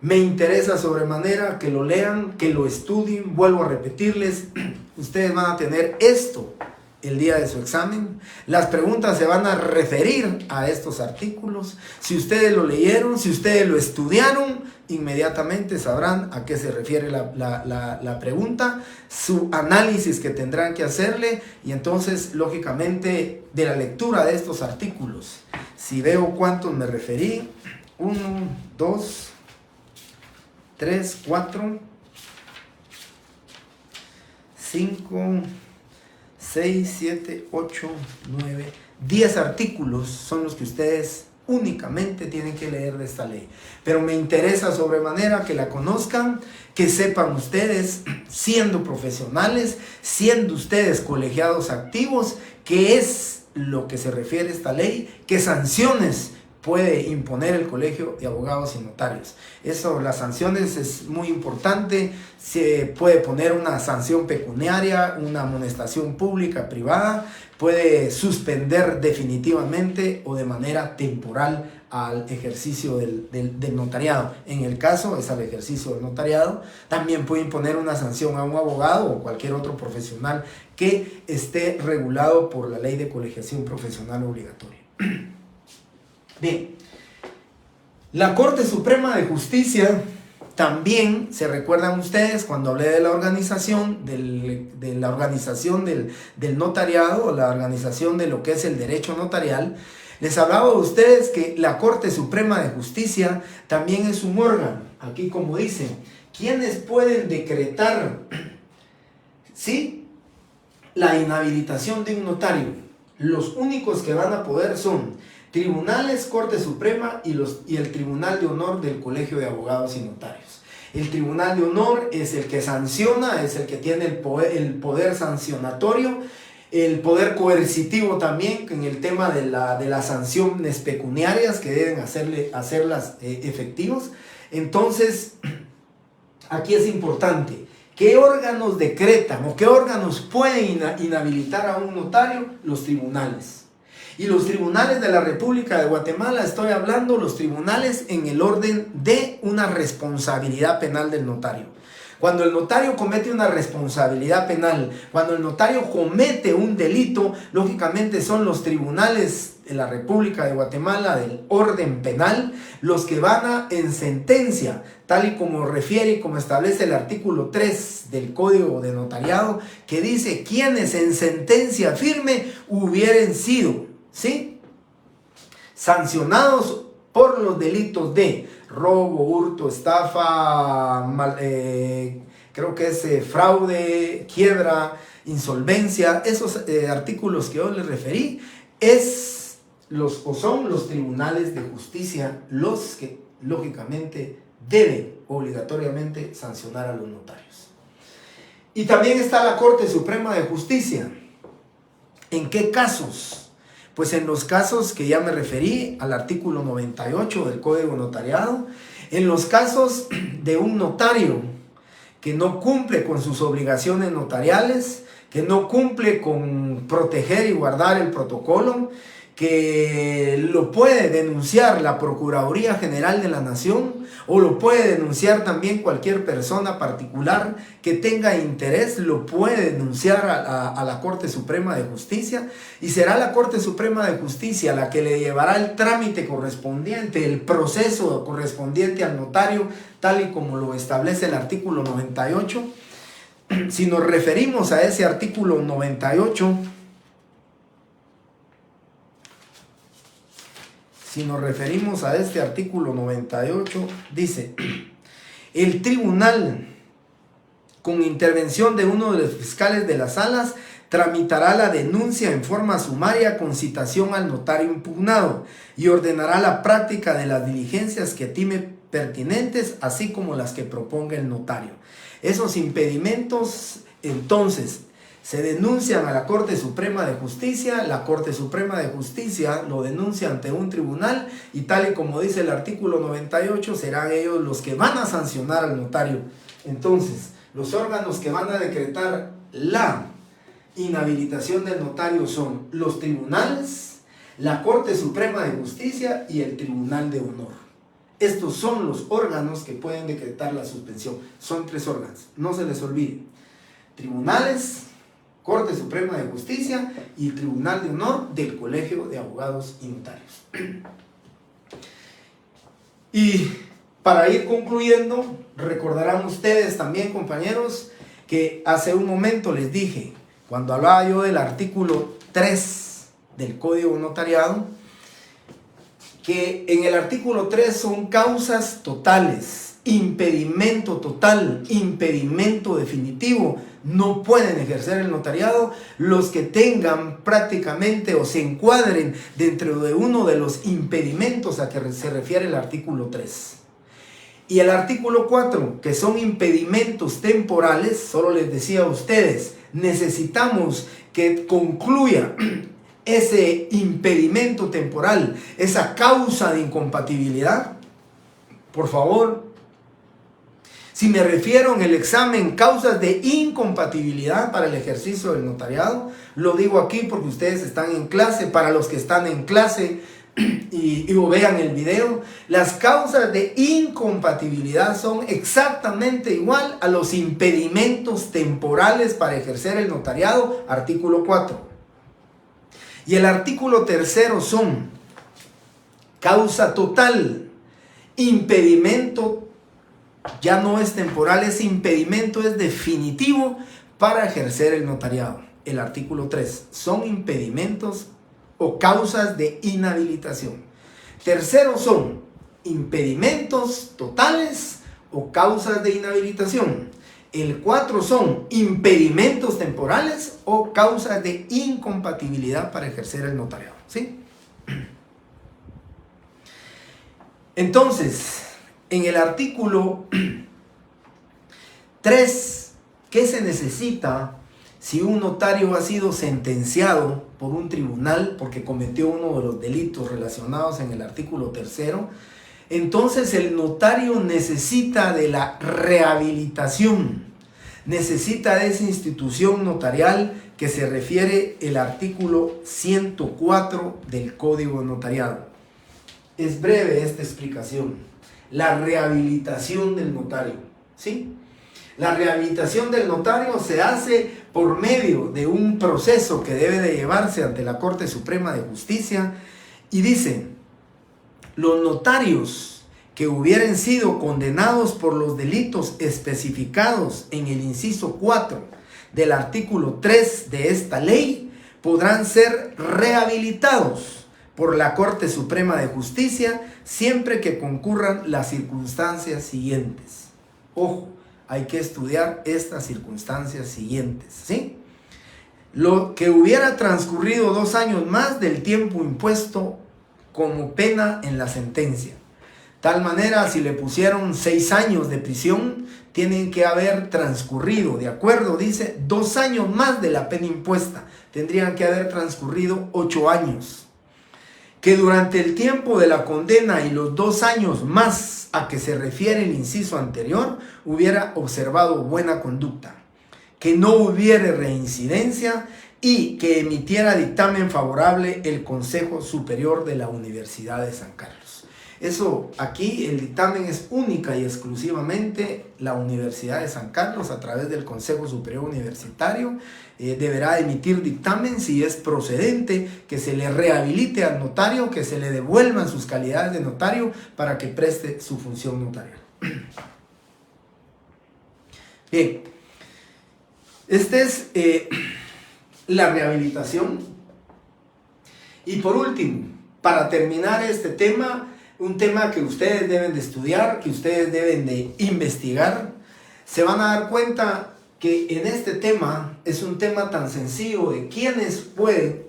Me interesa sobremanera que lo lean, que lo estudien. Vuelvo a repetirles, ustedes van a tener esto el día de su examen. Las preguntas se van a referir a estos artículos. Si ustedes lo leyeron, si ustedes lo estudiaron, inmediatamente sabrán a qué se refiere la pregunta, su análisis que tendrán que hacerle, y entonces, lógicamente, de la lectura de estos artículos, si veo cuántos me referí, 1, 2, 3, 4, 5, 6, 7, 8, 9, 10 artículos son los que ustedes únicamente tienen que leer de esta ley. Pero me interesa sobremanera que la conozcan, que sepan ustedes, siendo profesionales, siendo ustedes colegiados activos, qué es lo que se refiere a esta ley, qué sanciones puede imponer el Colegio de Abogados y Notarios. Eso, las sanciones, es muy importante. Se puede poner una sanción pecuniaria, una amonestación pública, privada, puede suspender definitivamente o de manera temporal al ejercicio del notariado. En el caso es al ejercicio del notariado. También puede imponer una sanción a un abogado o cualquier otro profesional que esté regulado por la Ley de Colegiación Profesional Obligatoria. Bien, la Corte Suprema de Justicia también, se recuerdan ustedes cuando hablé de la organización, de la organización del notariado, o la organización de lo que es el derecho notarial, les hablaba a ustedes que la Corte Suprema de Justicia también es un órgano. Aquí, como dicen, ¿quiénes pueden decretar, sí, la inhabilitación de un notario? Los únicos que van a poder son tribunales, Corte Suprema y el Tribunal de Honor del Colegio de Abogados y Notarios. El Tribunal de Honor es el que sanciona, es el que tiene el poder sancionatorio, el poder coercitivo también, en el tema de las sanciones pecuniarias que deben hacerlas efectivos. Entonces, aquí es importante, ¿qué órganos decretan o qué órganos pueden inhabilitar a un notario? Los tribunales. Y los tribunales de la República de Guatemala, estoy hablando los tribunales en el orden de una responsabilidad penal del notario. Cuando el notario comete una responsabilidad penal, cuando el notario comete un delito, lógicamente son los tribunales de la República de Guatemala del orden penal los que van a, en sentencia, tal y como refiere y como establece el artículo 3 del Código de Notariado, que dice quienes en sentencia firme hubieran sido, ¿sí?, sancionados por los delitos de robo, hurto, estafa, creo que es fraude, quiebra, insolvencia. Esos artículos que yo les referí son los tribunales de justicia los que lógicamente deben obligatoriamente sancionar a los notarios. Y también está la Corte Suprema de Justicia. ¿En qué casos? Pues en los casos que ya me referí al artículo 98 del Código Notariado, en los casos de un notario que no cumple con sus obligaciones notariales, que no cumple con proteger y guardar el protocolo, que lo puede denunciar la Procuraduría General de la Nación o lo puede denunciar también cualquier persona particular que tenga interés, lo puede denunciar a la Corte Suprema de Justicia, y será la Corte Suprema de Justicia la que le llevará el trámite correspondiente, el proceso correspondiente al notario, tal y como lo establece el artículo 98. Si nos referimos a ese artículo 98, si nos referimos a este artículo 98, dice: el tribunal, con intervención de uno de los fiscales de las salas, tramitará la denuncia en forma sumaria con citación al notario impugnado y ordenará la práctica de las diligencias que estime pertinentes, así como las que proponga el notario. Esos impedimentos, entonces, se denuncian a la Corte Suprema de Justicia, la Corte Suprema de Justicia lo denuncia ante un tribunal y tal y como dice el artículo 98, serán ellos los que van a sancionar al notario. Entonces, los órganos que van a decretar la inhabilitación del notario son los tribunales, la Corte Suprema de Justicia y el Tribunal de Honor. Estos son los órganos que pueden decretar la suspensión. Son 3 órganos, no se les olvide. Tribunales, Corte Suprema de Justicia y el Tribunal de Honor del Colegio de Abogados y Notarios. Y para ir concluyendo, recordarán ustedes también, compañeros, que hace un momento les dije, cuando hablaba yo del artículo 3 del Código Notariado, que en el artículo 3 son causas totales, impedimento total, impedimento definitivo. No pueden ejercer el notariado los que tengan prácticamente o se encuadren dentro de uno de los impedimentos a que se refiere el artículo 3. Y el artículo 4, que son impedimentos temporales, solo les decía a ustedes, necesitamos que concluya ese impedimento temporal, esa causa de incompatibilidad. Por favor, si me refiero en el examen causas de incompatibilidad para el ejercicio del notariado, lo digo aquí porque ustedes están en clase. Para los que están en clase y vean el video, las causas de incompatibilidad son exactamente igual a los impedimentos temporales para ejercer el notariado, artículo 4. Y el artículo 3 son causa total, impedimento, ya no es temporal, ese impedimento es definitivo para ejercer el notariado. El artículo 3 son impedimentos o causas de inhabilitación. Tercero son impedimentos totales o causas de inhabilitación. El 4 son impedimentos temporales o causas de incompatibilidad para ejercer el notariado. ¿Sí? Entonces, en el artículo 3, ¿qué se necesita si un notario ha sido sentenciado por un tribunal porque cometió uno de los delitos relacionados en el artículo 3? Entonces el notario necesita de la rehabilitación, necesita de esa institución notarial que se refiere el artículo 104 del Código Notariado. Es breve esta explicación. La rehabilitación del notario, ¿sí? La rehabilitación del notario se hace por medio de un proceso que debe de llevarse ante la Corte Suprema de Justicia y dice: los notarios que hubieran sido condenados por los delitos especificados en el inciso 4 del artículo 3 de esta ley podrán ser rehabilitados por la Corte Suprema de Justicia siempre que concurran las circunstancias siguientes. Ojo, hay que estudiar estas circunstancias siguientes, ¿sí? Lo que hubiera transcurrido 2 años más del tiempo impuesto como pena en la sentencia. Tal manera, si le pusieron 6 años de prisión, tienen que haber transcurrido, de acuerdo, dice, 2 años más de la pena impuesta. Tendrían que haber transcurrido 8 años. Que durante el tiempo de la condena y los 2 años más a que se refiere el inciso anterior, hubiera observado buena conducta. Que no hubiera reincidencia y que emitiera dictamen favorable el Consejo Superior de la Universidad de San Carlos. Eso, aquí el dictamen es única y exclusivamente la Universidad de San Carlos, a través del Consejo Superior Universitario, deberá emitir dictamen si es procedente que se le rehabilite al notario, que se le devuelvan sus calidades de notario para que preste su función notarial. Bien, esta es la rehabilitación. Y por último, para terminar este tema, un tema que ustedes deben de estudiar, que ustedes deben de investigar, se van a dar cuenta que en este tema es un tema tan sencillo de quiénes pueden,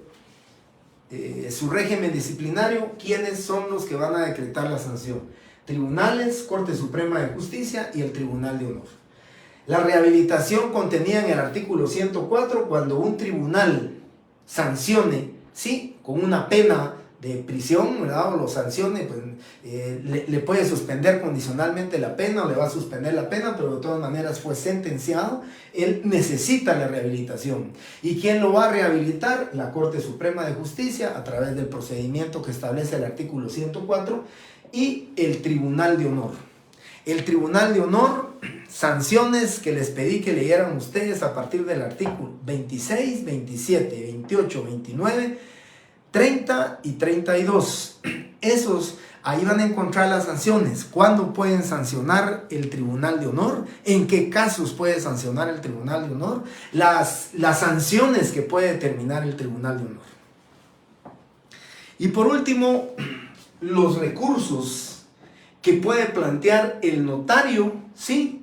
su régimen disciplinario, quiénes son los que van a decretar la sanción. Tribunales, Corte Suprema de Justicia y el Tribunal de Honor. La rehabilitación contenida en el artículo 104, cuando un tribunal sancione, sí, con una pena de prisión, ¿verdad? O lo sancione, pues le puede suspender condicionalmente la pena o le va a suspender la pena, pero de todas maneras fue sentenciado, él necesita la rehabilitación. ¿Y quién lo va a rehabilitar? La Corte Suprema de Justicia, a través del procedimiento que establece el artículo 104, y el Tribunal de Honor. El Tribunal de Honor, sanciones que les pedí que leyeran ustedes a partir del artículo 26, 27, 28, 29, 30 y 32. Esos, ahí van a encontrar las sanciones. ¿Cuándo pueden sancionar el Tribunal de Honor? ¿En qué casos puede sancionar el Tribunal de Honor? Las sanciones que puede determinar el Tribunal de Honor. Y por último, los recursos que puede plantear el notario, ¿sí?,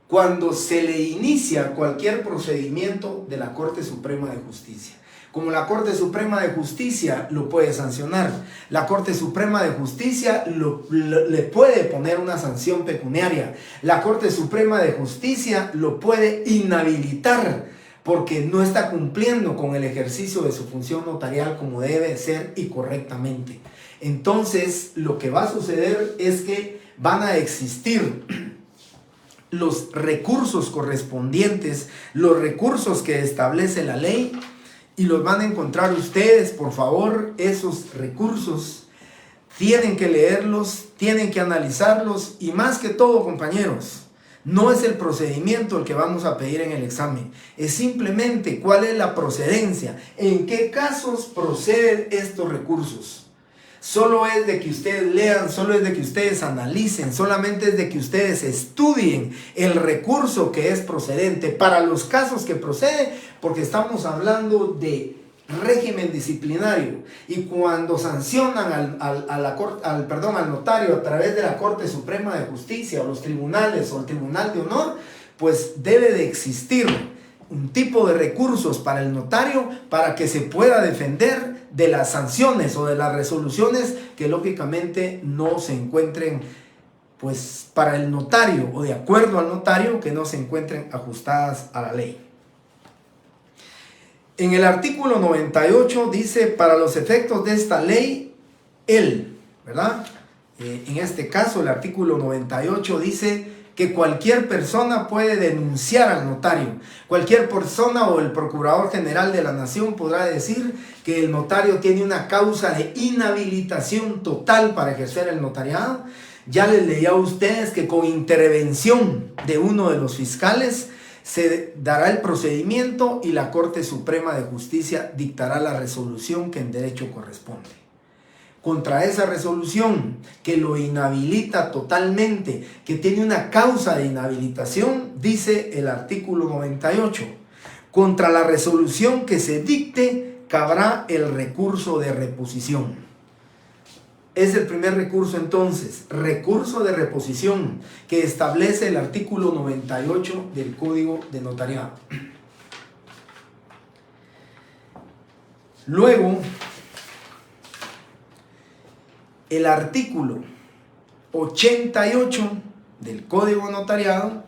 cuando se le inicia cualquier procedimiento de la Corte Suprema de Justicia. Como la Corte Suprema de Justicia lo puede sancionar, la Corte Suprema de Justicia le puede poner una sanción pecuniaria, la Corte Suprema de Justicia lo puede inhabilitar porque no está cumpliendo con el ejercicio de su función notarial como debe ser y correctamente. Entonces, lo que va a suceder es que van a existir los recursos correspondientes, los recursos que establece la ley, y los van a encontrar ustedes. Por favor, esos recursos tienen que leerlos, tienen que analizarlos, y más que todo, compañeros, no es el procedimiento el que vamos a pedir en el examen, es simplemente cuál es la procedencia, en qué casos proceden estos recursos. Solo es de que ustedes lean, solo es de que ustedes analicen, solamente es de que ustedes estudien el recurso que es procedente para los casos que procede, porque estamos hablando de régimen disciplinario, y cuando sancionan al notario a través de la Corte Suprema de Justicia o los tribunales o el Tribunal de Honor, pues debe de existir un tipo de recursos para el notario para que se pueda defender de las sanciones o de las resoluciones que lógicamente no se encuentren, pues, para el notario o de acuerdo al notario, que no se encuentren ajustadas a la ley. En el artículo 98 dice: para los efectos de esta ley, ¿verdad? En este caso, el artículo 98 dice que cualquier persona puede denunciar al notario. Cualquier persona o el Procurador General de la Nación podrá decir que el notario tiene una causa de inhabilitación total para ejercer el notariado. Ya les leía a ustedes que con intervención de uno de los fiscales se dará el procedimiento y la Corte Suprema de Justicia dictará la resolución que en derecho corresponde. Contra esa resolución que lo inhabilita totalmente, que tiene una causa de inhabilitación, dice el artículo 98, contra la resolución que se dicte cabrá el recurso de reposición. Es el primer recurso entonces, recurso de reposición, que establece el artículo 98 del Código de Notariado. Luego, el artículo 88 del Código Notariado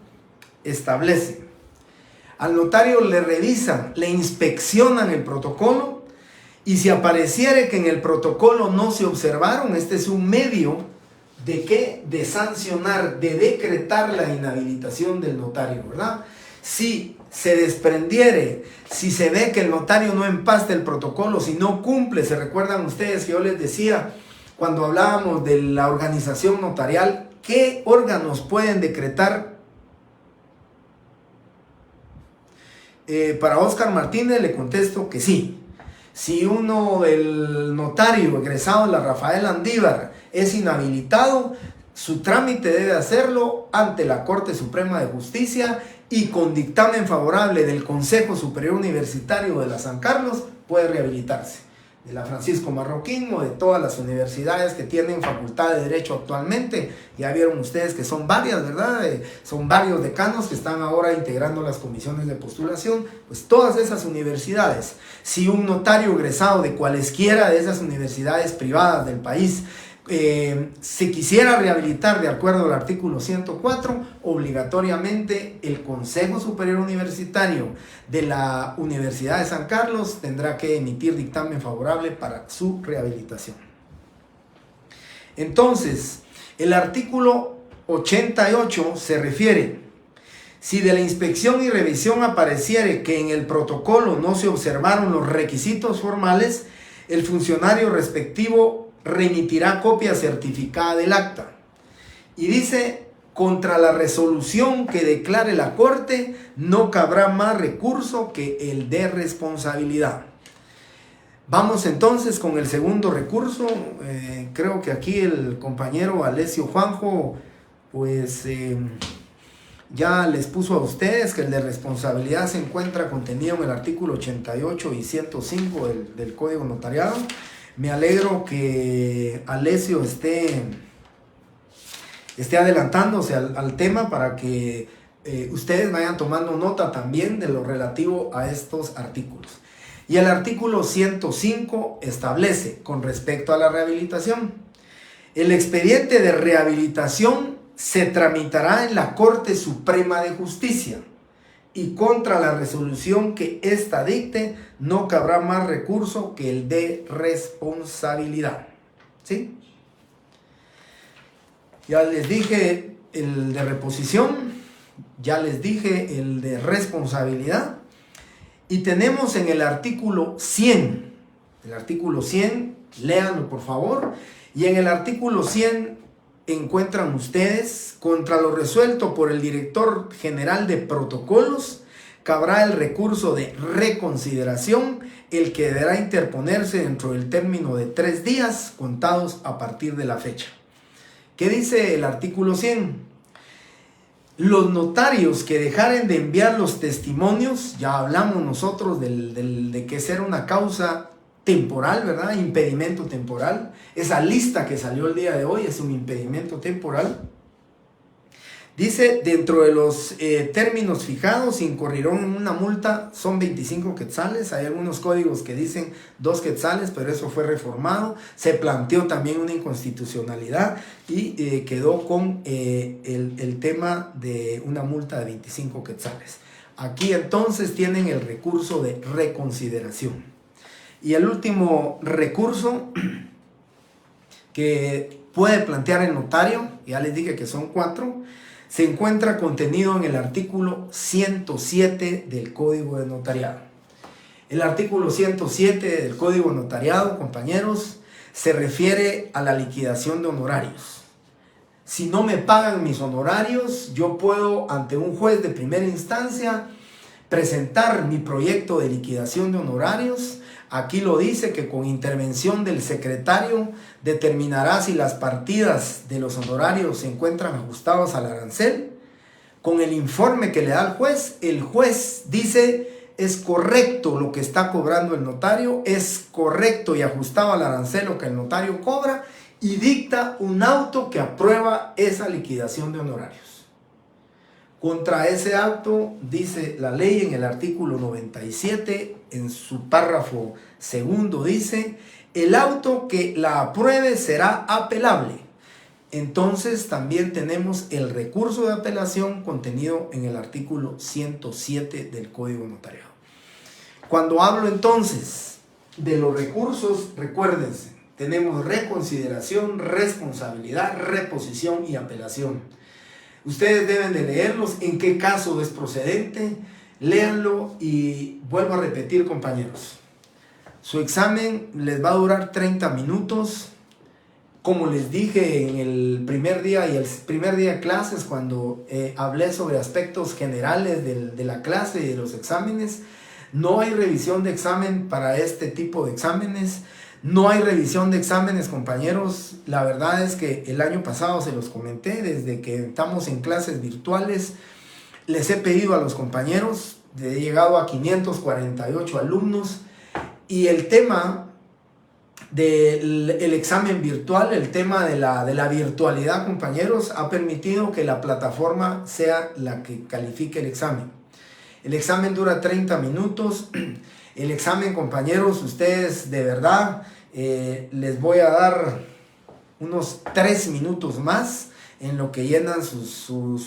establece: al notario le revisan, le inspeccionan el protocolo, y si apareciere que en el protocolo no se observaron, este es un medio de ¿qué? De sancionar, de decretar la inhabilitación del notario, ¿verdad? Si se desprendiere, si se ve que el notario no empasta el protocolo, si no cumple, se recuerdan ustedes que yo les decía cuando hablábamos de la organización notarial, ¿qué órganos pueden decretar? Para Óscar Martínez le contesto que sí. Si uno del notario egresado de la Rafael Andívar es inhabilitado, su trámite debe hacerlo ante la Corte Suprema de Justicia, y con dictamen favorable del Consejo Superior Universitario de la San Carlos puede rehabilitarse. De la Francisco Marroquín o de todas las universidades que tienen facultad de Derecho actualmente. Ya vieron ustedes que son varias, ¿verdad? Son varios decanos que están ahora integrando las comisiones de postulación. Pues todas esas universidades, si un notario egresado de cualesquiera de esas universidades privadas del país se quisiera rehabilitar de acuerdo al artículo 104, obligatoriamente el Consejo Superior Universitario de la Universidad de San Carlos tendrá que emitir dictamen favorable para su rehabilitación. Entonces, el artículo 88 se refiere: si de la inspección y revisión apareciere que en el protocolo no se observaron los requisitos formales, el funcionario respectivo remitirá copia certificada del acta. Y dice, contra la resolución que declare la Corte, no cabrá más recurso que el de responsabilidad. Vamos entonces con el segundo recurso. Creo que aquí el compañero Alessio Juanjo, pues ya les puso a ustedes que el de responsabilidad se encuentra contenido en el artículo 88 y 105 del Código Notariado. Me alegro que Alessio esté adelantándose al tema para que ustedes vayan tomando nota también de lo relativo a estos artículos. Y el artículo 105 establece con respecto a la rehabilitación: el expediente de rehabilitación se tramitará en la Corte Suprema de Justicia y contra la resolución que ésta dicte no cabrá más recurso que el de responsabilidad. ¿Sí? Ya les dije el de reposición, ya les dije el de responsabilidad. Y tenemos en el artículo 100, léanlo por favor, y en el artículo 100 encuentran ustedes: contra lo resuelto por el director general de protocolos, cabrá el recurso de reconsideración, el que deberá interponerse dentro del término de 3 días contados a partir de la fecha. ¿Qué dice el artículo 100? Los notarios que dejaren de enviar los testimonios, ya hablamos nosotros de que ser una causa temporal, ¿verdad? Impedimento temporal. Esa lista que salió el día de hoy es un impedimento temporal. Dice, dentro de los términos fijados, incurrirán en una multa, son 25 quetzales. Hay algunos códigos que dicen 2 quetzales, pero eso fue reformado. Se planteó también una inconstitucionalidad y quedó con el tema de una multa de 25 quetzales. Aquí entonces tienen el recurso de reconsideración. Y el último recurso que puede plantear el notario, ya les dije que son 4, se encuentra contenido en el artículo 107 del Código de Notariado. El artículo 107 del Código de Notariado, compañeros, se refiere a la liquidación de honorarios. Si no me pagan mis honorarios, yo puedo ante un juez de primera instancia presentar mi proyecto de liquidación de honorarios. Aquí lo dice que con intervención del secretario determinará si las partidas de los honorarios se encuentran ajustados al arancel. Con el informe que le da al juez, el juez dice: es correcto lo que está cobrando el notario, es correcto y ajustado al arancel lo que el notario cobra, y dicta un auto que aprueba esa liquidación de honorarios. Contra ese acto, dice la ley en el artículo 97, en su párrafo segundo, dice: el auto que la apruebe será apelable. Entonces también tenemos el recurso de apelación contenido en el artículo 107 del Código Notariado. Cuando hablo entonces de los recursos, recuérdense, tenemos reconsideración, responsabilidad, reposición y apelación. Ustedes deben de leerlos, en qué caso es procedente, léanlo y vuelvo a repetir, compañeros. Su examen les va a durar 30 minutos. Como les dije en el primer día y el primer día de clases, cuando hablé sobre aspectos generales de la clase y de los exámenes, no hay revisión de examen para este tipo de exámenes. No hay revisión de exámenes, compañeros. La verdad es que el año pasado se los comenté, desde que estamos en clases virtuales, les he pedido a los compañeros, he llegado a 548 alumnos, y el tema del examen virtual, el tema de la virtualidad, compañeros, ha permitido que la plataforma sea la que califique el examen. El examen dura 30 minutos. El examen, compañeros, ustedes de verdad les voy a dar unos 3 minutos más en lo que llenan su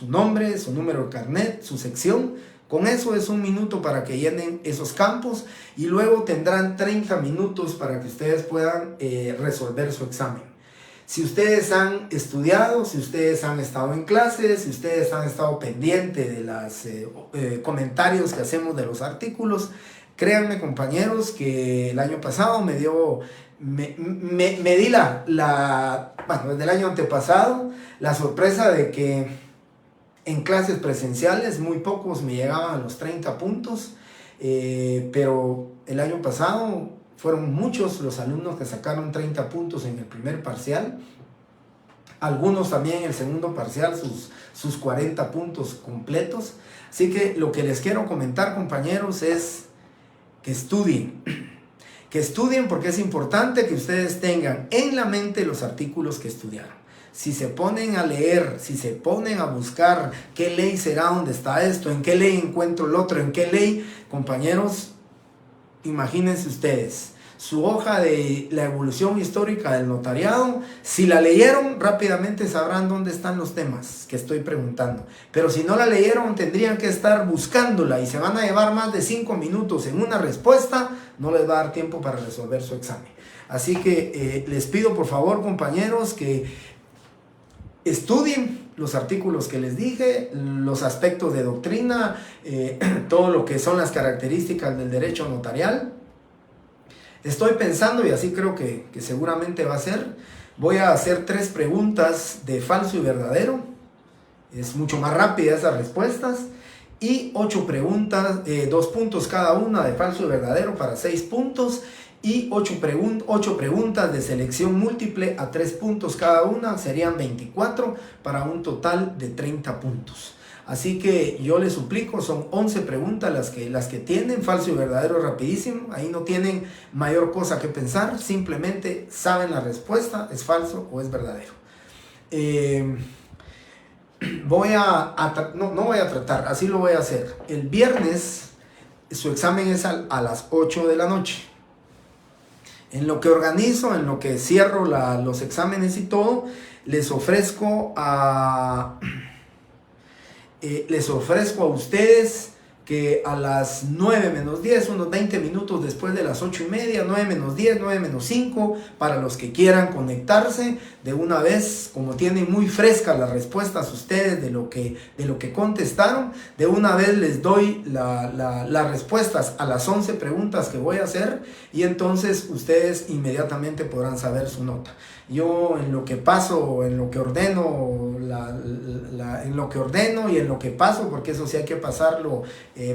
nombre, su número de carnet, su sección. Con eso es 1 minuto para que llenen esos campos y luego tendrán 30 minutos para que ustedes puedan resolver su examen. Si ustedes han estudiado, si ustedes han estado en clases, si ustedes han estado pendientes de los comentarios que hacemos de los artículos, Créanme, compañeros, que el año pasado me di bueno, desde el año antepasado, la sorpresa de que en clases presenciales muy pocos me llegaban a los 30 puntos, pero el año pasado fueron muchos los alumnos que sacaron 30 puntos en el primer parcial, algunos también en el segundo parcial sus 40 puntos completos. Así que lo que les quiero comentar, compañeros, es que estudien porque es importante que ustedes tengan en la mente los artículos que estudiaron. Si se ponen a leer, si se ponen a buscar qué ley será donde está esto, en qué ley encuentro el otro, en qué ley, compañeros, imagínense ustedes, su hoja de la evolución histórica del notariado, si la leyeron, rápidamente sabrán dónde están los temas que estoy preguntando. Pero si no la leyeron, tendrían que estar buscándola y se van a llevar más de 5 minutos en una respuesta, no les va a dar tiempo para resolver su examen. Así que les pido por favor, compañeros, que estudien los artículos que les dije, los aspectos de doctrina, todo lo que son las características del derecho notarial. Estoy pensando, y así creo que seguramente va a ser, voy a hacer 3 preguntas de falso y verdadero. Es mucho más rápida esas respuestas. Y 8 preguntas, 2 puntos cada una de falso y verdadero para 6 puntos. Y 8 preguntas de selección múltiple a 3 puntos cada una, serían 24 para un total de 30 puntos. Así que yo les suplico, son 11 preguntas las que tienen, falso y verdadero rapidísimo, ahí no tienen mayor cosa que pensar, simplemente saben la respuesta, es falso o es verdadero. No voy a tratar, así lo voy a hacer. El viernes su examen es a las 8 de la noche. En lo que organizo, en lo que cierro los exámenes y todo, les ofrezco a ustedes que a las 9 menos 10, unos 20 minutos después de las 8 y media, 9 menos 10, 9 menos 5, para los que quieran conectarse de una vez, como tienen muy frescas las respuestas ustedes de lo que contestaron, de una vez les doy las respuestas a las 11 preguntas que voy a hacer y entonces ustedes inmediatamente podrán saber su nota. Yo en lo que paso, en lo que ordeno, en lo que ordeno y en lo que paso, porque eso sí hay que pasarlo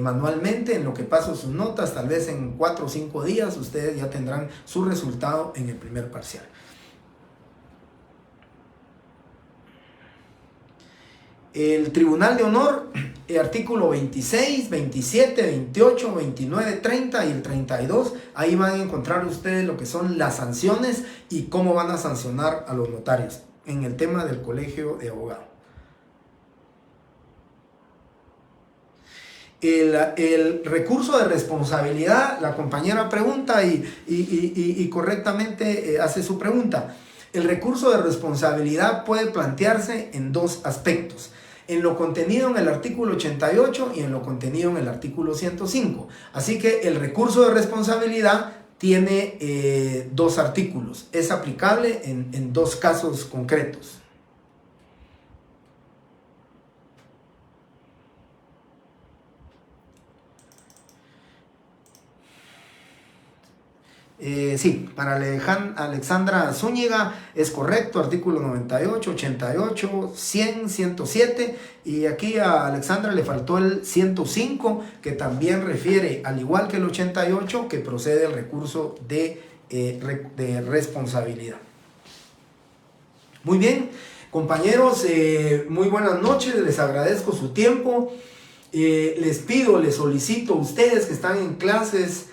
manualmente, en lo que paso sus notas, tal vez en 4 o 5 días ustedes ya tendrán su resultado en el primer parcial. El Tribunal de Honor, el artículo 26, 27, 28, 29, 30 y el 32, ahí van a encontrar ustedes lo que son las sanciones y cómo van a sancionar a los notarios en el tema del colegio de abogados. El recurso de responsabilidad, la compañera pregunta y correctamente hace su pregunta. El recurso de responsabilidad puede plantearse en 2 aspectos. En lo contenido en el artículo 88 y en lo contenido en el artículo 105. Así que el recurso de responsabilidad tiene 2 artículos. Es aplicable en 2 casos concretos. Sí, para Alexandra Zúñiga es correcto, artículo 98, 88, 100, 107 y aquí a Alexandra le faltó el 105 que también refiere, al igual que el 88, que procede el recurso de responsabilidad. Muy bien, compañeros, muy buenas noches, les agradezco su tiempo, les solicito a ustedes que están en clases,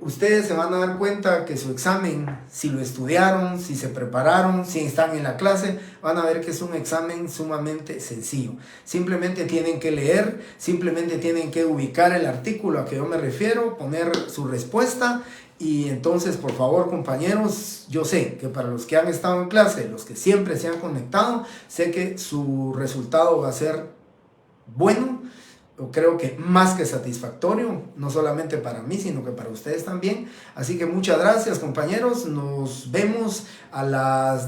ustedes se van a dar cuenta que su examen, si lo estudiaron, si se prepararon, si están en la clase, van a ver que es un examen sumamente sencillo. Simplemente tienen que leer, simplemente tienen que ubicar el artículo a que yo me refiero, poner su respuesta y entonces, por favor, compañeros, yo sé que para los que han estado en clase, los que siempre se han conectado, sé que su resultado va a ser bueno. creo que más que satisfactorio, no solamente para mí, sino que para ustedes también. Así que muchas gracias, compañeros. Nos vemos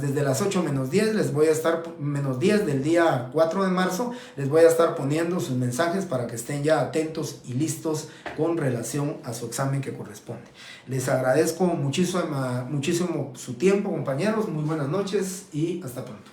desde las 8 menos 10. Les voy a estar, menos 10 del día 4 de marzo, les voy a estar poniendo sus mensajes para que estén ya atentos y listos con relación a su examen que corresponde. Les agradezco muchísimo su tiempo, compañeros. Muy buenas noches y hasta pronto.